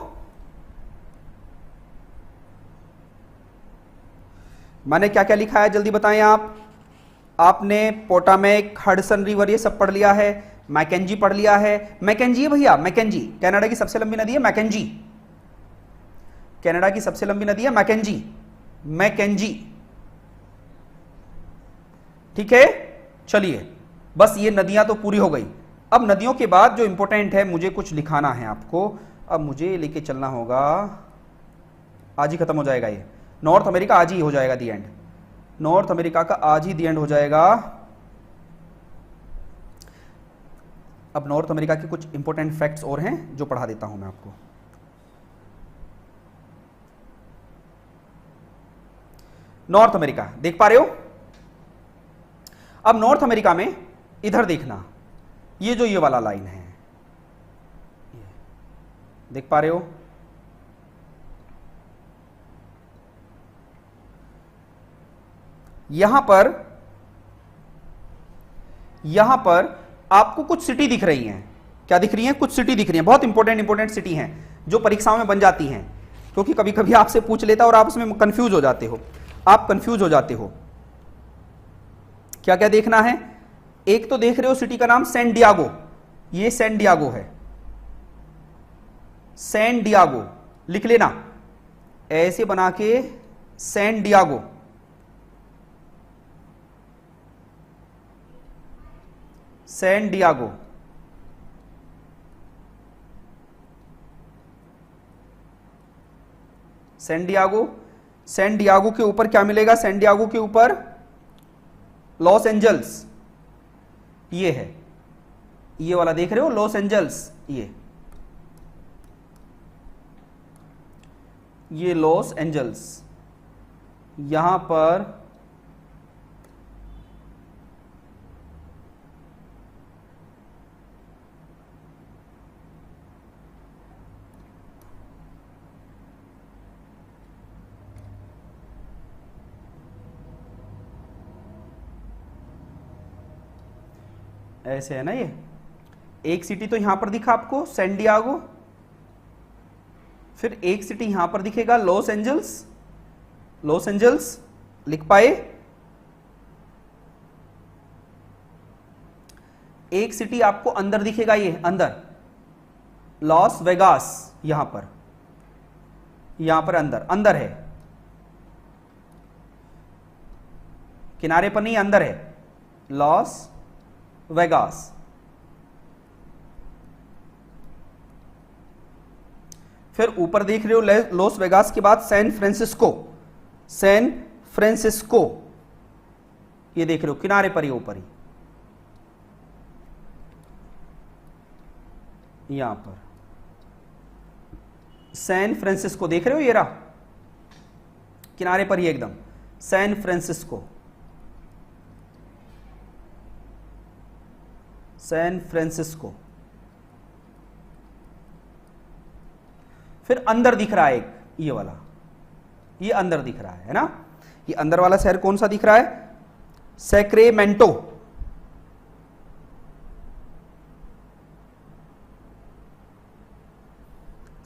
मैंने क्या क्या लिखा है जल्दी बताएं आप। आपने पोटामेक, हडसन रिवर ये सब पढ़ लिया है, मैकेंजी पढ़ लिया है। मैकेंजी है भैया, मैकेंजी कनाडा की सबसे लंबी नदी है, मैकेंजी कनाडा की सबसे लंबी नदी है मैकेंजी, मैकेंजी, ठीक है। चलिए बस ये नदियां तो पूरी हो गई। अब नदियों के बाद जो इंपॉर्टेंट है, मुझे कुछ लिखाना है आपको। अब मुझे लेके चलना होगा, आज ही खत्म हो जाएगा ये नॉर्थ अमेरिका, आज ही हो जाएगा दी एंड। नॉर्थ अमेरिका का आज ही दी एंड हो जाएगा। अब नॉर्थ अमेरिका के कुछ इंपॉर्टेंट फैक्ट्स और हैं जो पढ़ा देता हूं मैं आपको। नॉर्थ अमेरिका देख पा रहे हो? अब नॉर्थ अमेरिका में इधर देखना, ये जो ये वाला लाइन है, देख पा रहे हो? यहां पर आपको कुछ सिटी दिख रही हैं। क्या दिख रही हैं? कुछ सिटी दिख रही हैं, बहुत इंपॉर्टेंट सिटी हैं जो परीक्षाओं में बन जाती हैं, क्योंकि कभी कभी आपसे पूछ लेता और आप उसमें कंफ्यूज हो जाते हो, आप कंफ्यूज हो जाते हो। क्या क्या देखना है? एक तो देख रहे हो सिटी का नाम सैन डियागो, ये सैन डियागो है, सैन डियागो लिख लेना ऐसे बना के, San Diego. San Diego, San Diego. San Diego के ऊपर क्या मिलेगा? सैन डियागो के ऊपर लॉस एंजल्स, ये है, ये वाला देख रहे हो लॉस एंजल्स, ये लॉस एंजल्स, यहां पर ऐसे है ना, ये एक सिटी तो यहां पर दिखा आपको सैन डियागो, फिर एक सिटी यहां पर दिखेगा लॉस एंजल्स, लॉस एंजल्स लिख पाए? एक सिटी आपको अंदर दिखेगा, ये अंदर लॉस वेगास, यहां पर अंदर अंदर है, किनारे पर नहीं, अंदर है लॉस वेगास। फिर ऊपर देख रहे हो लॉस वेगास के बाद सैन फ्रांसिस्को, सैन फ्रांसिस्को ये देख रहे हो किनारे पर ही, ऊपर ही, यहां पर सैन फ्रांसिस्को देख रहे हो, ये रहा किनारे पर ही एकदम, सैन फ्रांसिस्को, सैन फ्रांसिस्को। फिर अंदर दिख रहा है एक, ये वाला, ये अंदर दिख रहा है ना, ये अंदर वाला शहर कौन सा दिख रहा है? सैक्रेमेंटो,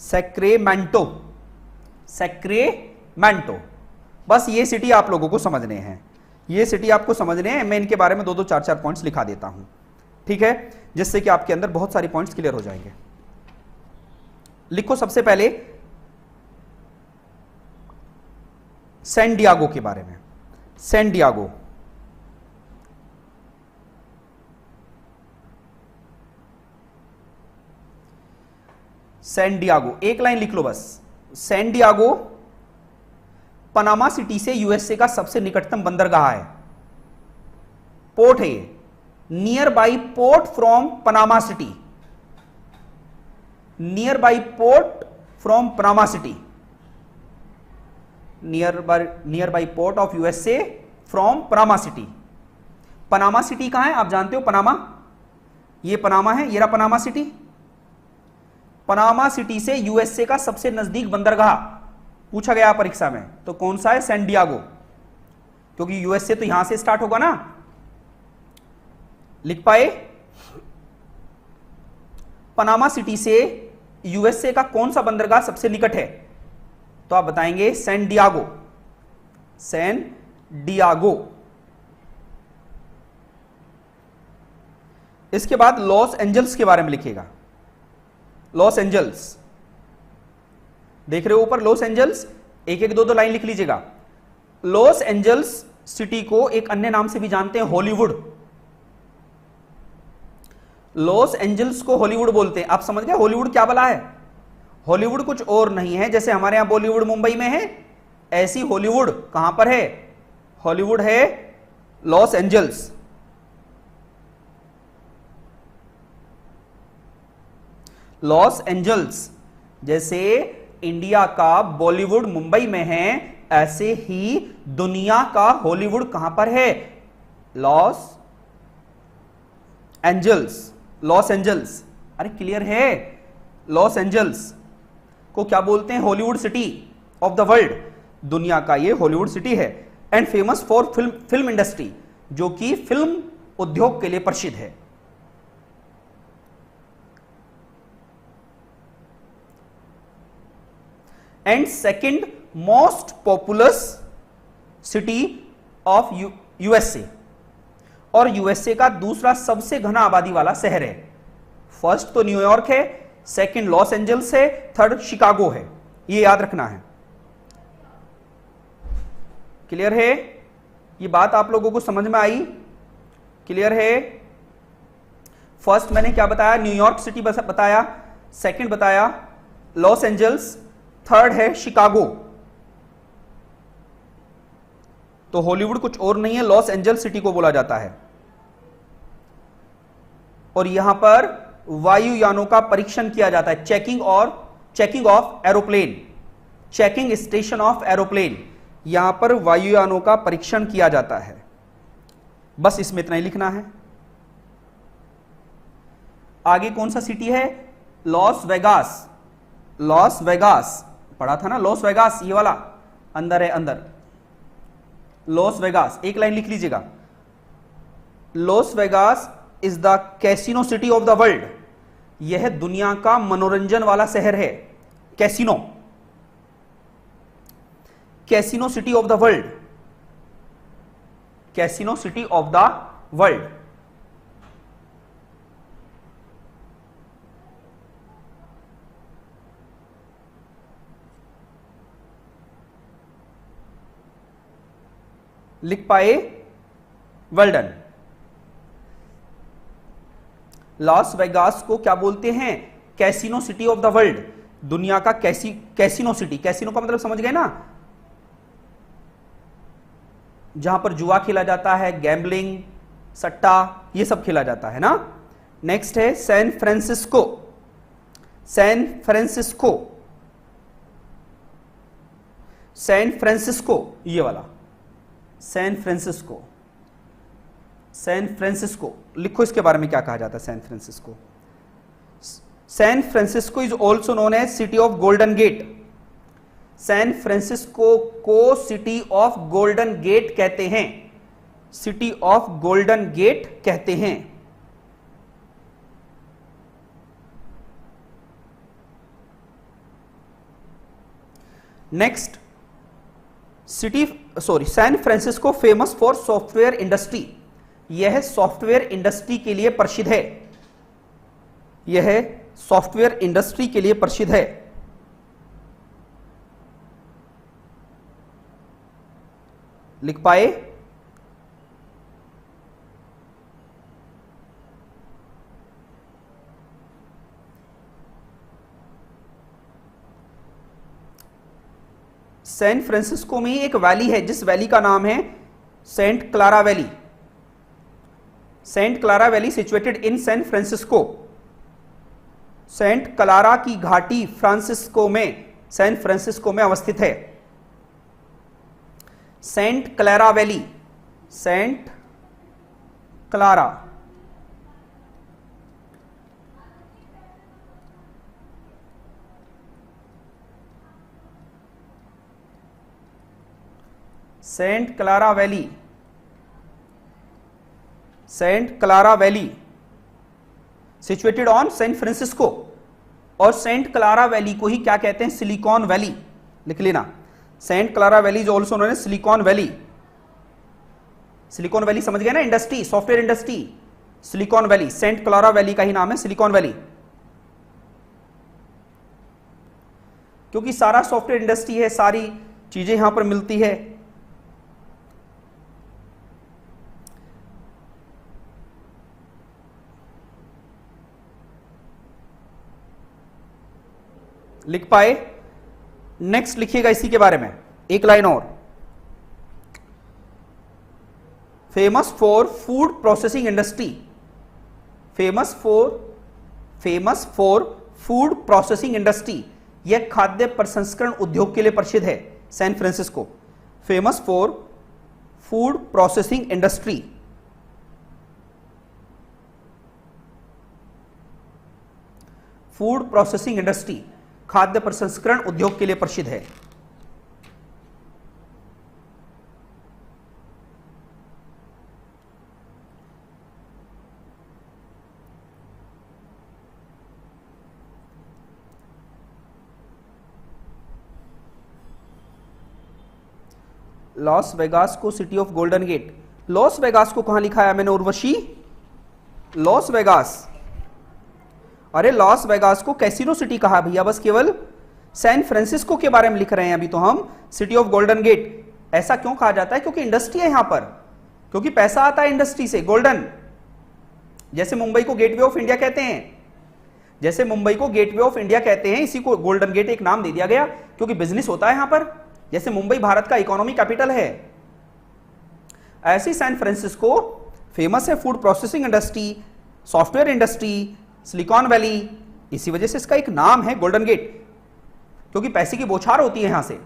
सैक्रेमेंटो, सैक्रेमेंटो। बस ये सिटी आप लोगों को समझने हैं, ये सिटी आपको समझने हैं, मैं इनके बारे में 2-2 4-4 पॉइंट्स लिखा देता हूं, ठीक है, जिससे कि आपके अंदर बहुत सारी पॉइंट्स क्लियर हो जाएंगे। लिखो सबसे पहले सैन डियागो के बारे में, सैन डियागो, सैन डियागो एक लाइन लिख लो बस। सैन डियागो पनामा सिटी से यूएसए का सबसे निकटतम बंदरगाह है, पोर्ट है ये, near by port from Panama city, near by port from Panama city, near by port of USA from Panama city. Panama city कहां है आप जानते हो? पनामा, ये पनामा है, ये रहा पनामा सिटी। पनामा सिटी से यूएसए का सबसे नजदीक बंदरगाह पूछा गया परीक्षा में, तो कौन सा है? सैन डियागो, क्योंकि यूएसए तो यहां से स्टार्ट होगा ना। लिख पाए? पनामा सिटी से यूएसए का कौन सा बंदरगाह सबसे निकट है? तो आप बताएंगे सैन डियागो, सैन डियागो। इसके बाद लॉस एंजल्स के बारे में लिखिएगा, लॉस एंजल्स देख रहे हो ऊपर लॉस एंजल्स, एक एक 2-2 लाइन लिख लीजिएगा। लॉस एंजल्स सिटी को एक अन्य नाम से भी जानते हैं, हॉलीवुड। लॉस एंजल्स को हॉलीवुड बोलते हैं। आप समझ गए हॉलीवुड क्या बला है? हॉलीवुड कुछ और नहीं है, जैसे हमारे यहां बॉलीवुड मुंबई में है, ऐसी हॉलीवुड कहां पर है? हॉलीवुड है लॉस एंजल्स। लॉस एंजल्स, जैसे इंडिया का बॉलीवुड मुंबई में है, ऐसे ही दुनिया का हॉलीवुड कहां पर है? Los Angeles, Los Angeles. अरे क्लियर है? लॉस एंजल्स को क्या बोलते हैं? Hollywood city of the world, दुनिया का ये हॉलीवुड सिटी है। And famous for film industry, जो कि फिल्म उद्योग के लिए प्रसिद्ध है। And second most populous city of USA, और यूएसए का दूसरा सबसे घना आबादी वाला शहर है। फर्स्ट तो न्यूयॉर्क है, सेकंड लॉस एंजल्स है, थर्ड शिकागो है। ये याद रखना है। क्लियर है? ये बात आप लोगों को समझ में आई? क्लियर है? फर्स्ट मैंने क्या बताया? न्यूयॉर्क सिटी बताया, सेकंड बताया लॉस एंजल्स, थर्ड है शिकागो। तो हॉलीवुड कुछ और नहीं है, लॉस एंजल्स सिटी को बोला जाता है। और यहां पर वायुयानों का परीक्षण किया जाता है, checking of aeroplane, checking station of aeroplane. यहां पर वायुयानों का परीक्षण किया जाता है। बस इसमें इतना ही लिखना है। आगे कौन सा सिटी है? Las Vegas. लॉस वेगास पढ़ा था ना, लॉस वेगास, ये वाला अंदर है, अंदर लॉस वेगास। एक लाइन लिख लीजिएगा, Las Vegas is the casino city of the world. यह दुनिया का मनोरंजन वाला शहर है। Casino, casino city of the world, casino city of the world. लिख पाए? Well done. लॉस वेगास को क्या बोलते हैं? Casino city of the world, दुनिया का कैसीनो सिटी। कैसीनो का मतलब समझ गए ना, जहां पर जुआ खेला जाता है, गैम्बलिंग, सट्टा, ये सब खेला जाता है ना। नेक्स्ट है San Francisco. San Francisco, San Francisco, ये वाला सैन फ्रांसिस्को। सैन फ्रांसिस्को लिखो, इसके बारे में क्या कहा जाता है San Francisco. San Francisco is also known as city of golden gate. San Francisco को सिटी ऑफ गोल्डन गेट कहते हैं, सिटी ऑफ गोल्डन गेट कहते हैं। Next San Francisco famous for software industry. यह सॉफ्टवेयर इंडस्ट्री के लिए प्रसिद्ध है। यह सॉफ्टवेयर इंडस्ट्री के लिए प्रसिद्ध है। लिख पाए? सैन फ्रांसिस्को में एक वैली है, जिस वैली का नाम है saint Clara valley. Saint Clara valley situated in San Francisco. Saint Clara की घाटी फ्रांसिस्को में, सैन फ्रांसिस्को में अवस्थित है। Saint Clara valley, saint Clara, saint Clara valley, saint Clara valley situated on San Francisco. और सेंट क्लारा वैली को ही क्या कहते हैं? Silicon valley. लिख लेना, saint Clara valley is also known as silicon valley. Silicon valley समझ गए ना, industry, software industry, silicon valley. Saint Clara valley का ही नाम है सिलिकॉन वैली, क्योंकि सारा सॉफ्टवेयर इंडस्ट्री है, सारी चीजें यहां पर मिलती है। लिख पाए? नेक्स्ट लिखिएगा इसी के बारे में एक लाइन और। Famous for food processing industry. Famous for food processing industry, यह खाद्य प्रसंस्करण उद्योग के लिए प्रसिद्ध है। San Francisco famous for food processing industry. Food processing industry, खाद्य प्रसंस्करण उद्योग के लिए प्रसिद्ध है। लॉस वेगास को city of golden gate, Las Vegas को कहां लिखा है मैंने उर्वशी? लॉस वेगास, अरे लॉस वेगास को कैसीनो सिटी कहा भैया, बस केवल सैन फ्रांसिस्को के बारे में लिख रहे हैं अभी तो हम, सिटी ऑफ गोल्डन गेट। ऐसा क्यों कहा जाता है? क्योंकि इंडस्ट्री है यहां पर, क्योंकि पैसा आता है इंडस्ट्री से, गोल्डन। जैसे मुंबई को गेटवे ऑफ इंडिया कहते हैं, जैसे मुंबई को गेटवे ऑफ इंडिया कहते हैं, इसी को गोल्डन गेट एक नाम दे दिया गया क्योंकि बिजनेस होता है यहां पर। जैसे मुंबई भारत का इकोनॉमी कैपिटल है, ऐसी सैन फ्रांसिस्को फेमस है food processing industry, software industry, silicon valley, इसी वजह से इसका एक नाम है गोल्डन गेट, क्योंकि पैसे की बौछार होती है यहां से।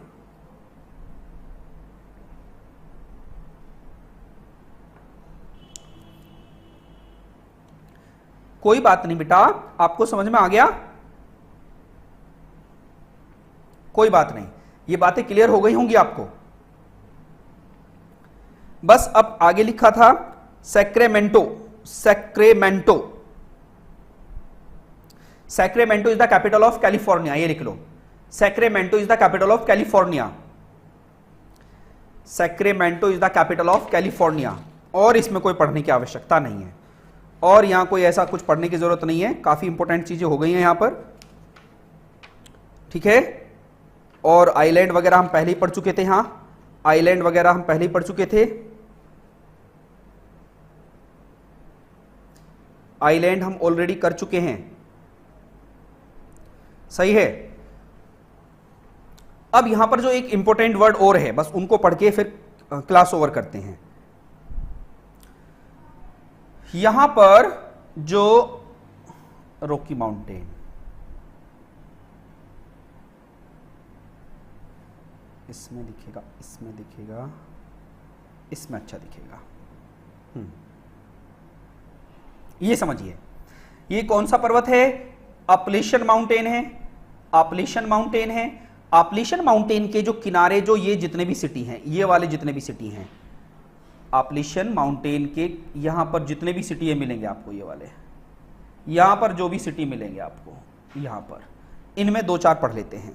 कोई बात नहीं बेटा, आपको समझ में आ गया? कोई बात नहीं, ये बातें क्लियर हो गई होंगी आपको। बस अब आगे लिखा था Sacramento, Sacramento, Sacramento is the capital of California, ये लिख लो, Sacramento is the capital of California, Sacramento is the capital of California. और इसमें कोई पढ़ने की आवश्यकता नहीं है, और यहां कोई ऐसा कुछ पढ़ने की जरूरत नहीं है, काफी इंपॉर्टेंट चीजें हो गई हैं यहां पर, ठीक है। और आइलैंड वगैरह हम पहले ही पढ़ चुके थे, यहां आइलैंड वगैरह हम पहले ही पढ़ चुके थे, आइलैंड हम ऑलरेडी कर चुके हैं, सही है। अब यहां पर जो एक इंपॉर्टेंट वर्ड और है, बस उनको पढ़ के फिर क्लास ओवर करते हैं। यहां पर जो रॉकी माउंटेन, इसमें दिखेगा, इसमें दिखेगा, इसमें अच्छा दिखेगा, ये समझिए, ये कौन सा पर्वत है? अपलेशन माउंटेन है, अपलेशन माउंटेन है। अपलेशन माउंटेन के जो किनारे, जो ये जितने भी सिटी हैं, ये वाले जितने भी सिटी हैं, अपलेशन माउंटेन के यहां पर जितने भी सिटी मिलेंगे आपको, ये वाले यहां पर जो भी सिटी मिलेंगे आपको, यहां पर, इनमें दो चार पढ़ लेते हैं।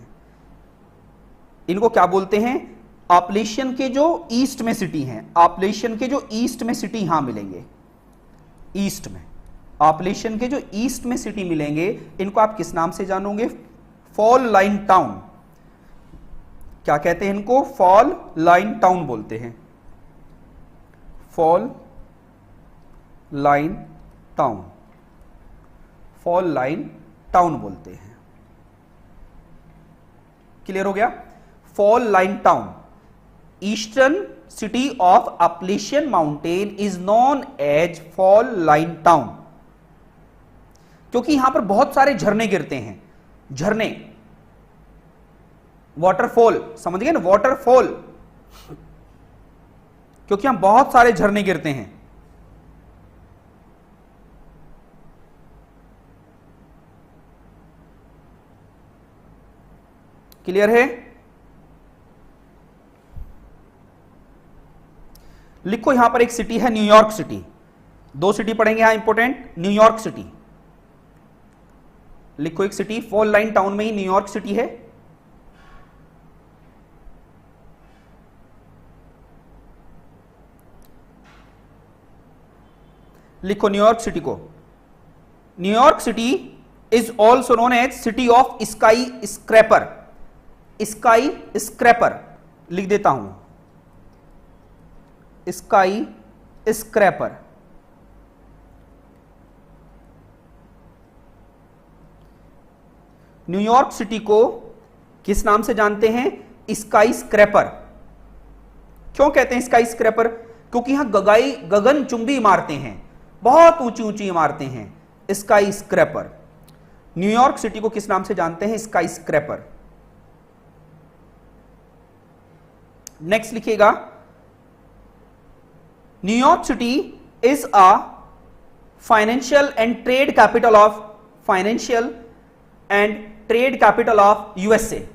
इनको क्या बोलते हैं? अपलेशन के जो ईस्ट में सिटी हैं, अपलेशन के जो ईस्ट में सिटी यहां मिलेंगे, ईस्ट में, अपलेशन के जो ईस्ट में सिटी मिलेंगे, इनको आप किस नाम से जानोगे? Fall line town. क्या कहते हैं इनको? फॉल लाइन टाउन बोलते हैं, fall line town, fall line town बोलते हैं। क्लियर हो गया? Fall line town, eastern city of Appalachian mountain is known as fall line town, क्योंकि यहां पर बहुत सारे झरने गिरते हैं, झरने, वाटरफॉल, समझ गए ना, वाटरफॉल, क्योंकि यहां बहुत सारे झरने गिरते हैं। क्लियर है? लिखो, यहां पर एक सिटी है न्यूयॉर्क सिटी, दो सिटी पढ़ेंगे यहां इंपॉर्टेंट, न्यूयॉर्क सिटी लिखो, एक सिटी फॉल लाइन टाउन में ही न्यूयॉर्क सिटी है। लिखो न्यूयॉर्क सिटी को, New York city is also known as city of skyscraper, skyscraper लिख देता हूं, स्काई स्क्रैपर। न्यूयॉर्क सिटी को किस नाम से जानते हैं? Sky scraper. क्यों कहते हैं स्काई स्क्रैपर? क्योंकि यहां गगनचुंबी इमारतें हैं, बहुत ऊंची ऊंची इमारतें हैं, स्काई स्क्रैपर। न्यूयॉर्क सिटी को किस नाम से जानते हैं? Sky scraper. नेक्स्ट लिखिएगा, New York city is a financial and trade capital of, financial and trade capital of USA.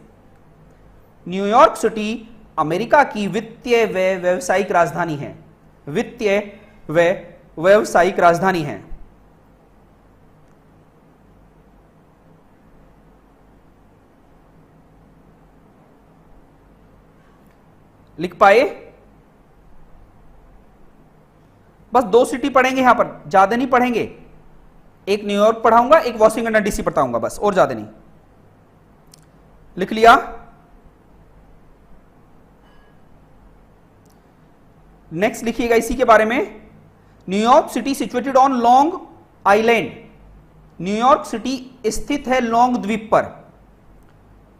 New York city America की वित्तीय व व्यावसायिक राजधानी है, वित्तीय व व्यावसायिक राजधानी है। लिख पाए? बस 2 सिटी पढ़ेंगे यहां पर, ज्यादा नहीं पढ़ेंगे। एक न्यूयॉर्क पढ़ाऊंगा, एक वॉशिंगटन डीसी पढ़ाऊंगा, बस, और ज्यादा नहीं। लिख लिया? नेक्स्ट लिखिएगा इसी के बारे में, New York city situated on long island. New York city स्थित है लॉन्ग द्वीप पर।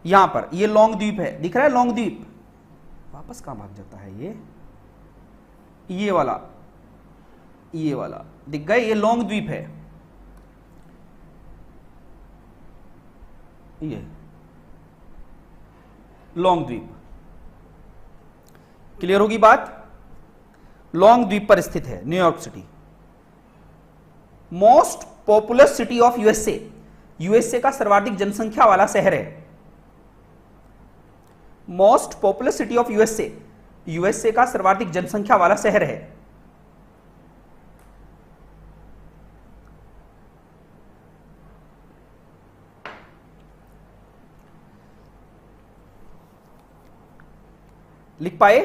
यहां पर ये लॉन्ग द्वीप है, दिख रहा है लॉन्ग द्वीप? वापस कहां भाग जाता है ये वाला दिख गए, ये लॉन्ग द्वीप है। ये लॉन्ग द्वीप, क्लियर होगी बात? लॉन्ग द्वीप पर स्थित है New York city. Most populous city of USA, USA का सर्वाधिक जनसंख्या वाला शहर है। Most populous city of USA, USA का सर्वाधिक जनसंख्या वाला शहर है। लिख पाए?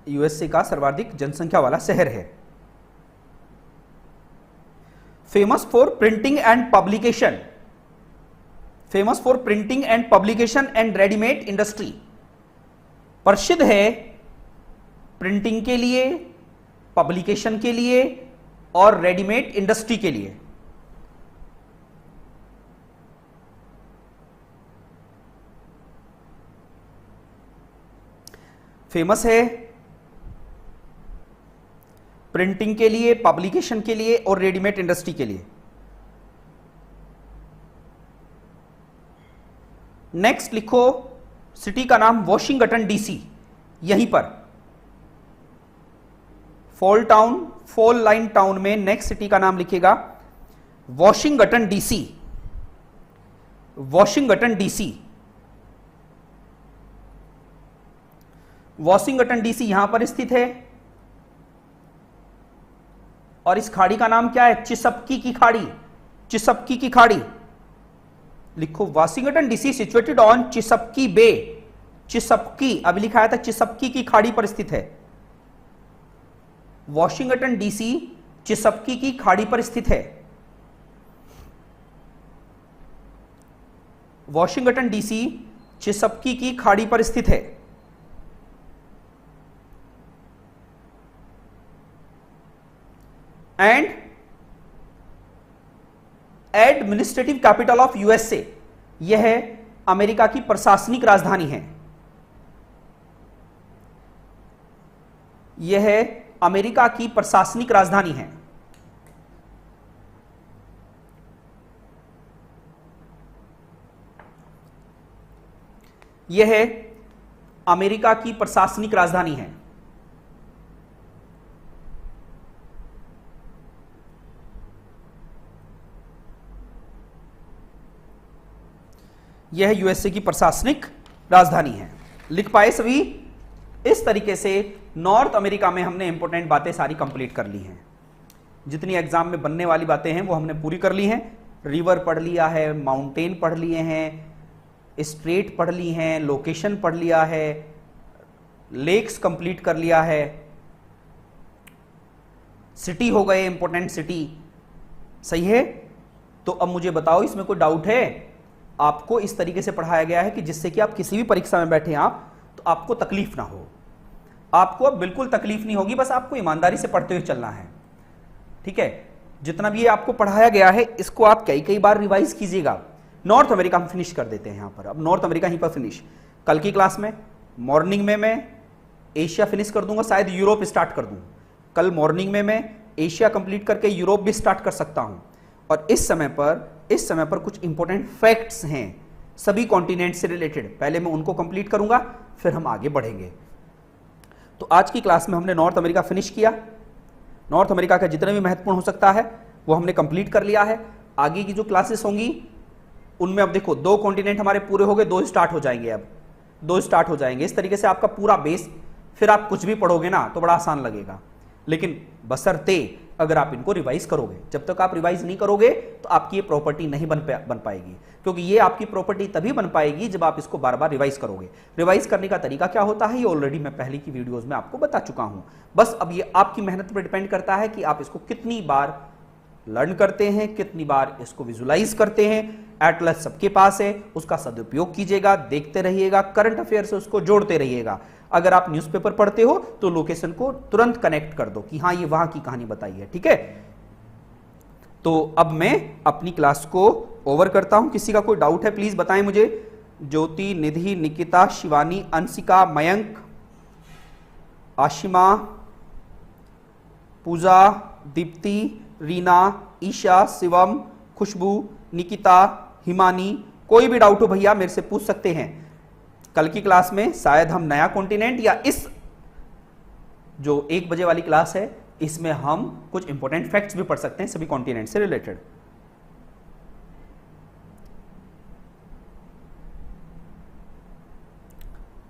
यूएसए का सर्वाधिक जनसंख्या वाला शहर है। Famous for printing and publication, famous for printing and publication and readymade industry, प्रसिद्ध है प्रिंटिंग के लिए, पब्लिकेशन के लिए और रेडीमेड इंडस्ट्री के लिए। फेमस है प्रिंटिंग के लिए, पब्लिकेशन के लिए और रेडीमेड इंडस्ट्री के लिए। नेक्स्ट लिखो सिटी का नाम वॉशिंगटन डीसी, यहीं पर fall town, fall line town में नेक्स्ट सिटी का नाम लिखेगा Washington DC. Washington DC, Washington DC यहां पर स्थित है। और इस खाड़ी का नाम क्या है? चिसपकी की खाड़ी, चिसपकी की खाड़ी। लिखो वॉशिंगटन डीसी सिचुएटेड ऑन चिसपकी बे, चिसपकी अभी लिखा था, चिसपकी की खाड़ी पर स्थित है। वॉशिंगटन डीसी चिसपकी की खाड़ी पर स्थित है। वॉशिंगटन डीसी चिसपकी की खाड़ी पर स्थित है। And administrative capital of USA, यह अमेरिका की प्रशासनिक राजधानी है। यह अमेरिका की प्रशासनिक राजधानी है। यह अमेरिका की प्रशासनिक राजधानी है। यह यूएसए की प्रशासनिक राजधानी है। लिख पाए सभी? इस तरीके से नॉर्थ अमेरिका में हमने इंपॉर्टेंट बातें सारी कंप्लीट कर ली हैं। जितनी एग्जाम में बनने वाली बातें हैं वो हमने पूरी कर ली हैं। रिवर पढ़ लिया है, माउंटेन पढ़ लिए हैं, स्ट्रेट पढ़ ली हैं, लोकेशन पढ़ लिया है, लेक्स कंप्लीट कर लिया है, सिटी हो गए इंपॉर्टेंट सिटी। सही है? तो अब मुझे बताओ इसमें कोई डाउट है? आपको इस तरीके से पढ़ाया गया है कि जिससे कि आप किसी भी परीक्षा में बैठे आप तो आपको तकलीफ ना हो। आपको अब बिल्कुल तकलीफ नहीं होगी, बस आपको ईमानदारी से पढ़ते हुए चलना है। ठीक है? जितना भी ये आपको पढ़ाया गया है इसको आप कई कई बार रिवाइज कीजिएगा। नॉर्थ अमेरिका हम फिनिश कर देते हैं यहां पर। अब नॉर्थ अमेरिका यहीं पर फिनिश। कल की क्लास में मॉर्निंग में मैं एशिया फिनिश कर दूंगा, शायद यूरोप स्टार्ट कर दूं। कल मॉर्निंग में मैं एशिया कंप्लीट करके यूरोप भी स्टार्ट कर सकता हूं। और इस समय पर कुछ इंपॉर्टेंट फैक्ट्स हैं सभी कॉन्टिनेंट से रिलेटेड, पहले मैं उनको कंप्लीट करूंगा फिर हम आगे बढ़ेंगे। तो आज की क्लास में हमने नॉर्थ अमेरिका फिनिश किया। नॉर्थ अमेरिका का जितना भी महत्वपूर्ण हो सकता है वो हमने कंप्लीट कर लिया है। आगे की जो क्लासेस होंगी उनमें अब देखो 2 कॉन्टिनेंट हमारे पूरे हो गए, 2 स्टार्ट हो जाएंगे। अब 2 स्टार्ट हो जाएंगे। इस तरीके से आपका पूरा बेस, फिर आप कुछ भी पढ़ोगे ना तो बड़ा आसान लगेगा। लेकिन बशर्ते अगर आप इनको रिवाइज करोगे। जब तक आप रिवाइज नहीं करोगे तो आपकी ये प्रॉपर्टी नहीं बन पाएगी, क्योंकि ये आपकी प्रॉपर्टी तभी बन पाएगी जब आप इसको बार बार रिवाइज करोगे। रिवाइज करने का तरीका क्या होता है ये ऑलरेडी मैं पहले की वीडियोस में आपको बता चुका हूं। बस अब ये आपकी मेहनत पर डिपेंड करता है कि आप इसको कितनी बार लर्न करते हैं, कितनी बार इसको विजुलाइज करते हैं। एटलस सबके पास है, उसका सदुपयोग कीजिएगा, देखते रहिएगा, करंट अफेयर से उसको जोड़ते रहिएगा। अगर आप न्यूज़पेपर पढ़ते हो तो लोकेशन को तुरंत कनेक्ट कर दो कि हाँ ये वहां की कहानी बताई है, ठीक है। तो अब मैं अपनी क्लास को ओवर करता हूं। किसी का कोई डाउट है प्लीज बताएं मुझे। ज्योति, निधि, निकिता, शिवानी, अंशिका, मयंक, आशिमा, पूजा, दीप्ति, रीना, ईशा, शिवम, खुशबू, निकिता, हिमानी, कोई भी डाउट हो भैया मेरे से पूछ सकते हैं। कल की क्लास में शायद हम नया कॉन्टिनेंट या इस जो 1 बजे वाली क्लास है इसमें हम कुछ इंपॉर्टेंट फैक्ट्स भी पढ़ सकते हैं सभी कॉन्टिनेंट से रिलेटेड।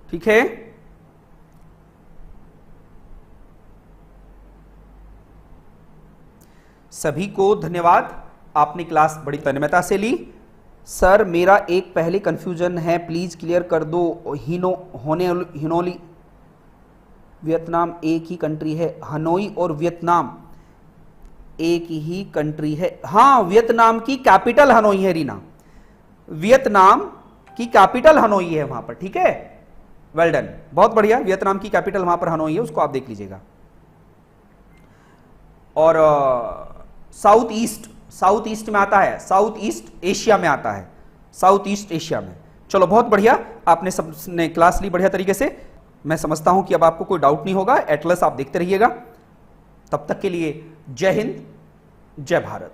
ठीक है, सभी को धन्यवाद, आपने क्लास बड़ी तन्मयता से ली। सर मेरा एक पहले कंफ्यूजन है, प्लीज क्लियर कर दो। हिनोली वियतनाम एक ही कंट्री है? हनोई और वियतनाम एक ही कंट्री है? हाँ, वियतनाम की कैपिटल हनोई है रीना, वियतनाम की कैपिटल हनोई है वहां पर, ठीक है। वेल डन, बहुत बढ़िया। वियतनाम की कैपिटल वहां पर हनोई है, उसको आप देख लीजिएगा। और साउथ ईस्ट में आता है, साउथ ईस्ट एशिया में आता है, साउथ ईस्ट एशिया में। चलो बहुत बढ़िया, आपने सबने क्लास ली बढ़िया तरीके से। मैं समझता हूं कि अब आपको कोई डाउट नहीं होगा। एटलस आप देखते रहिएगा। तब तक के लिए जय हिंद, जय भारत।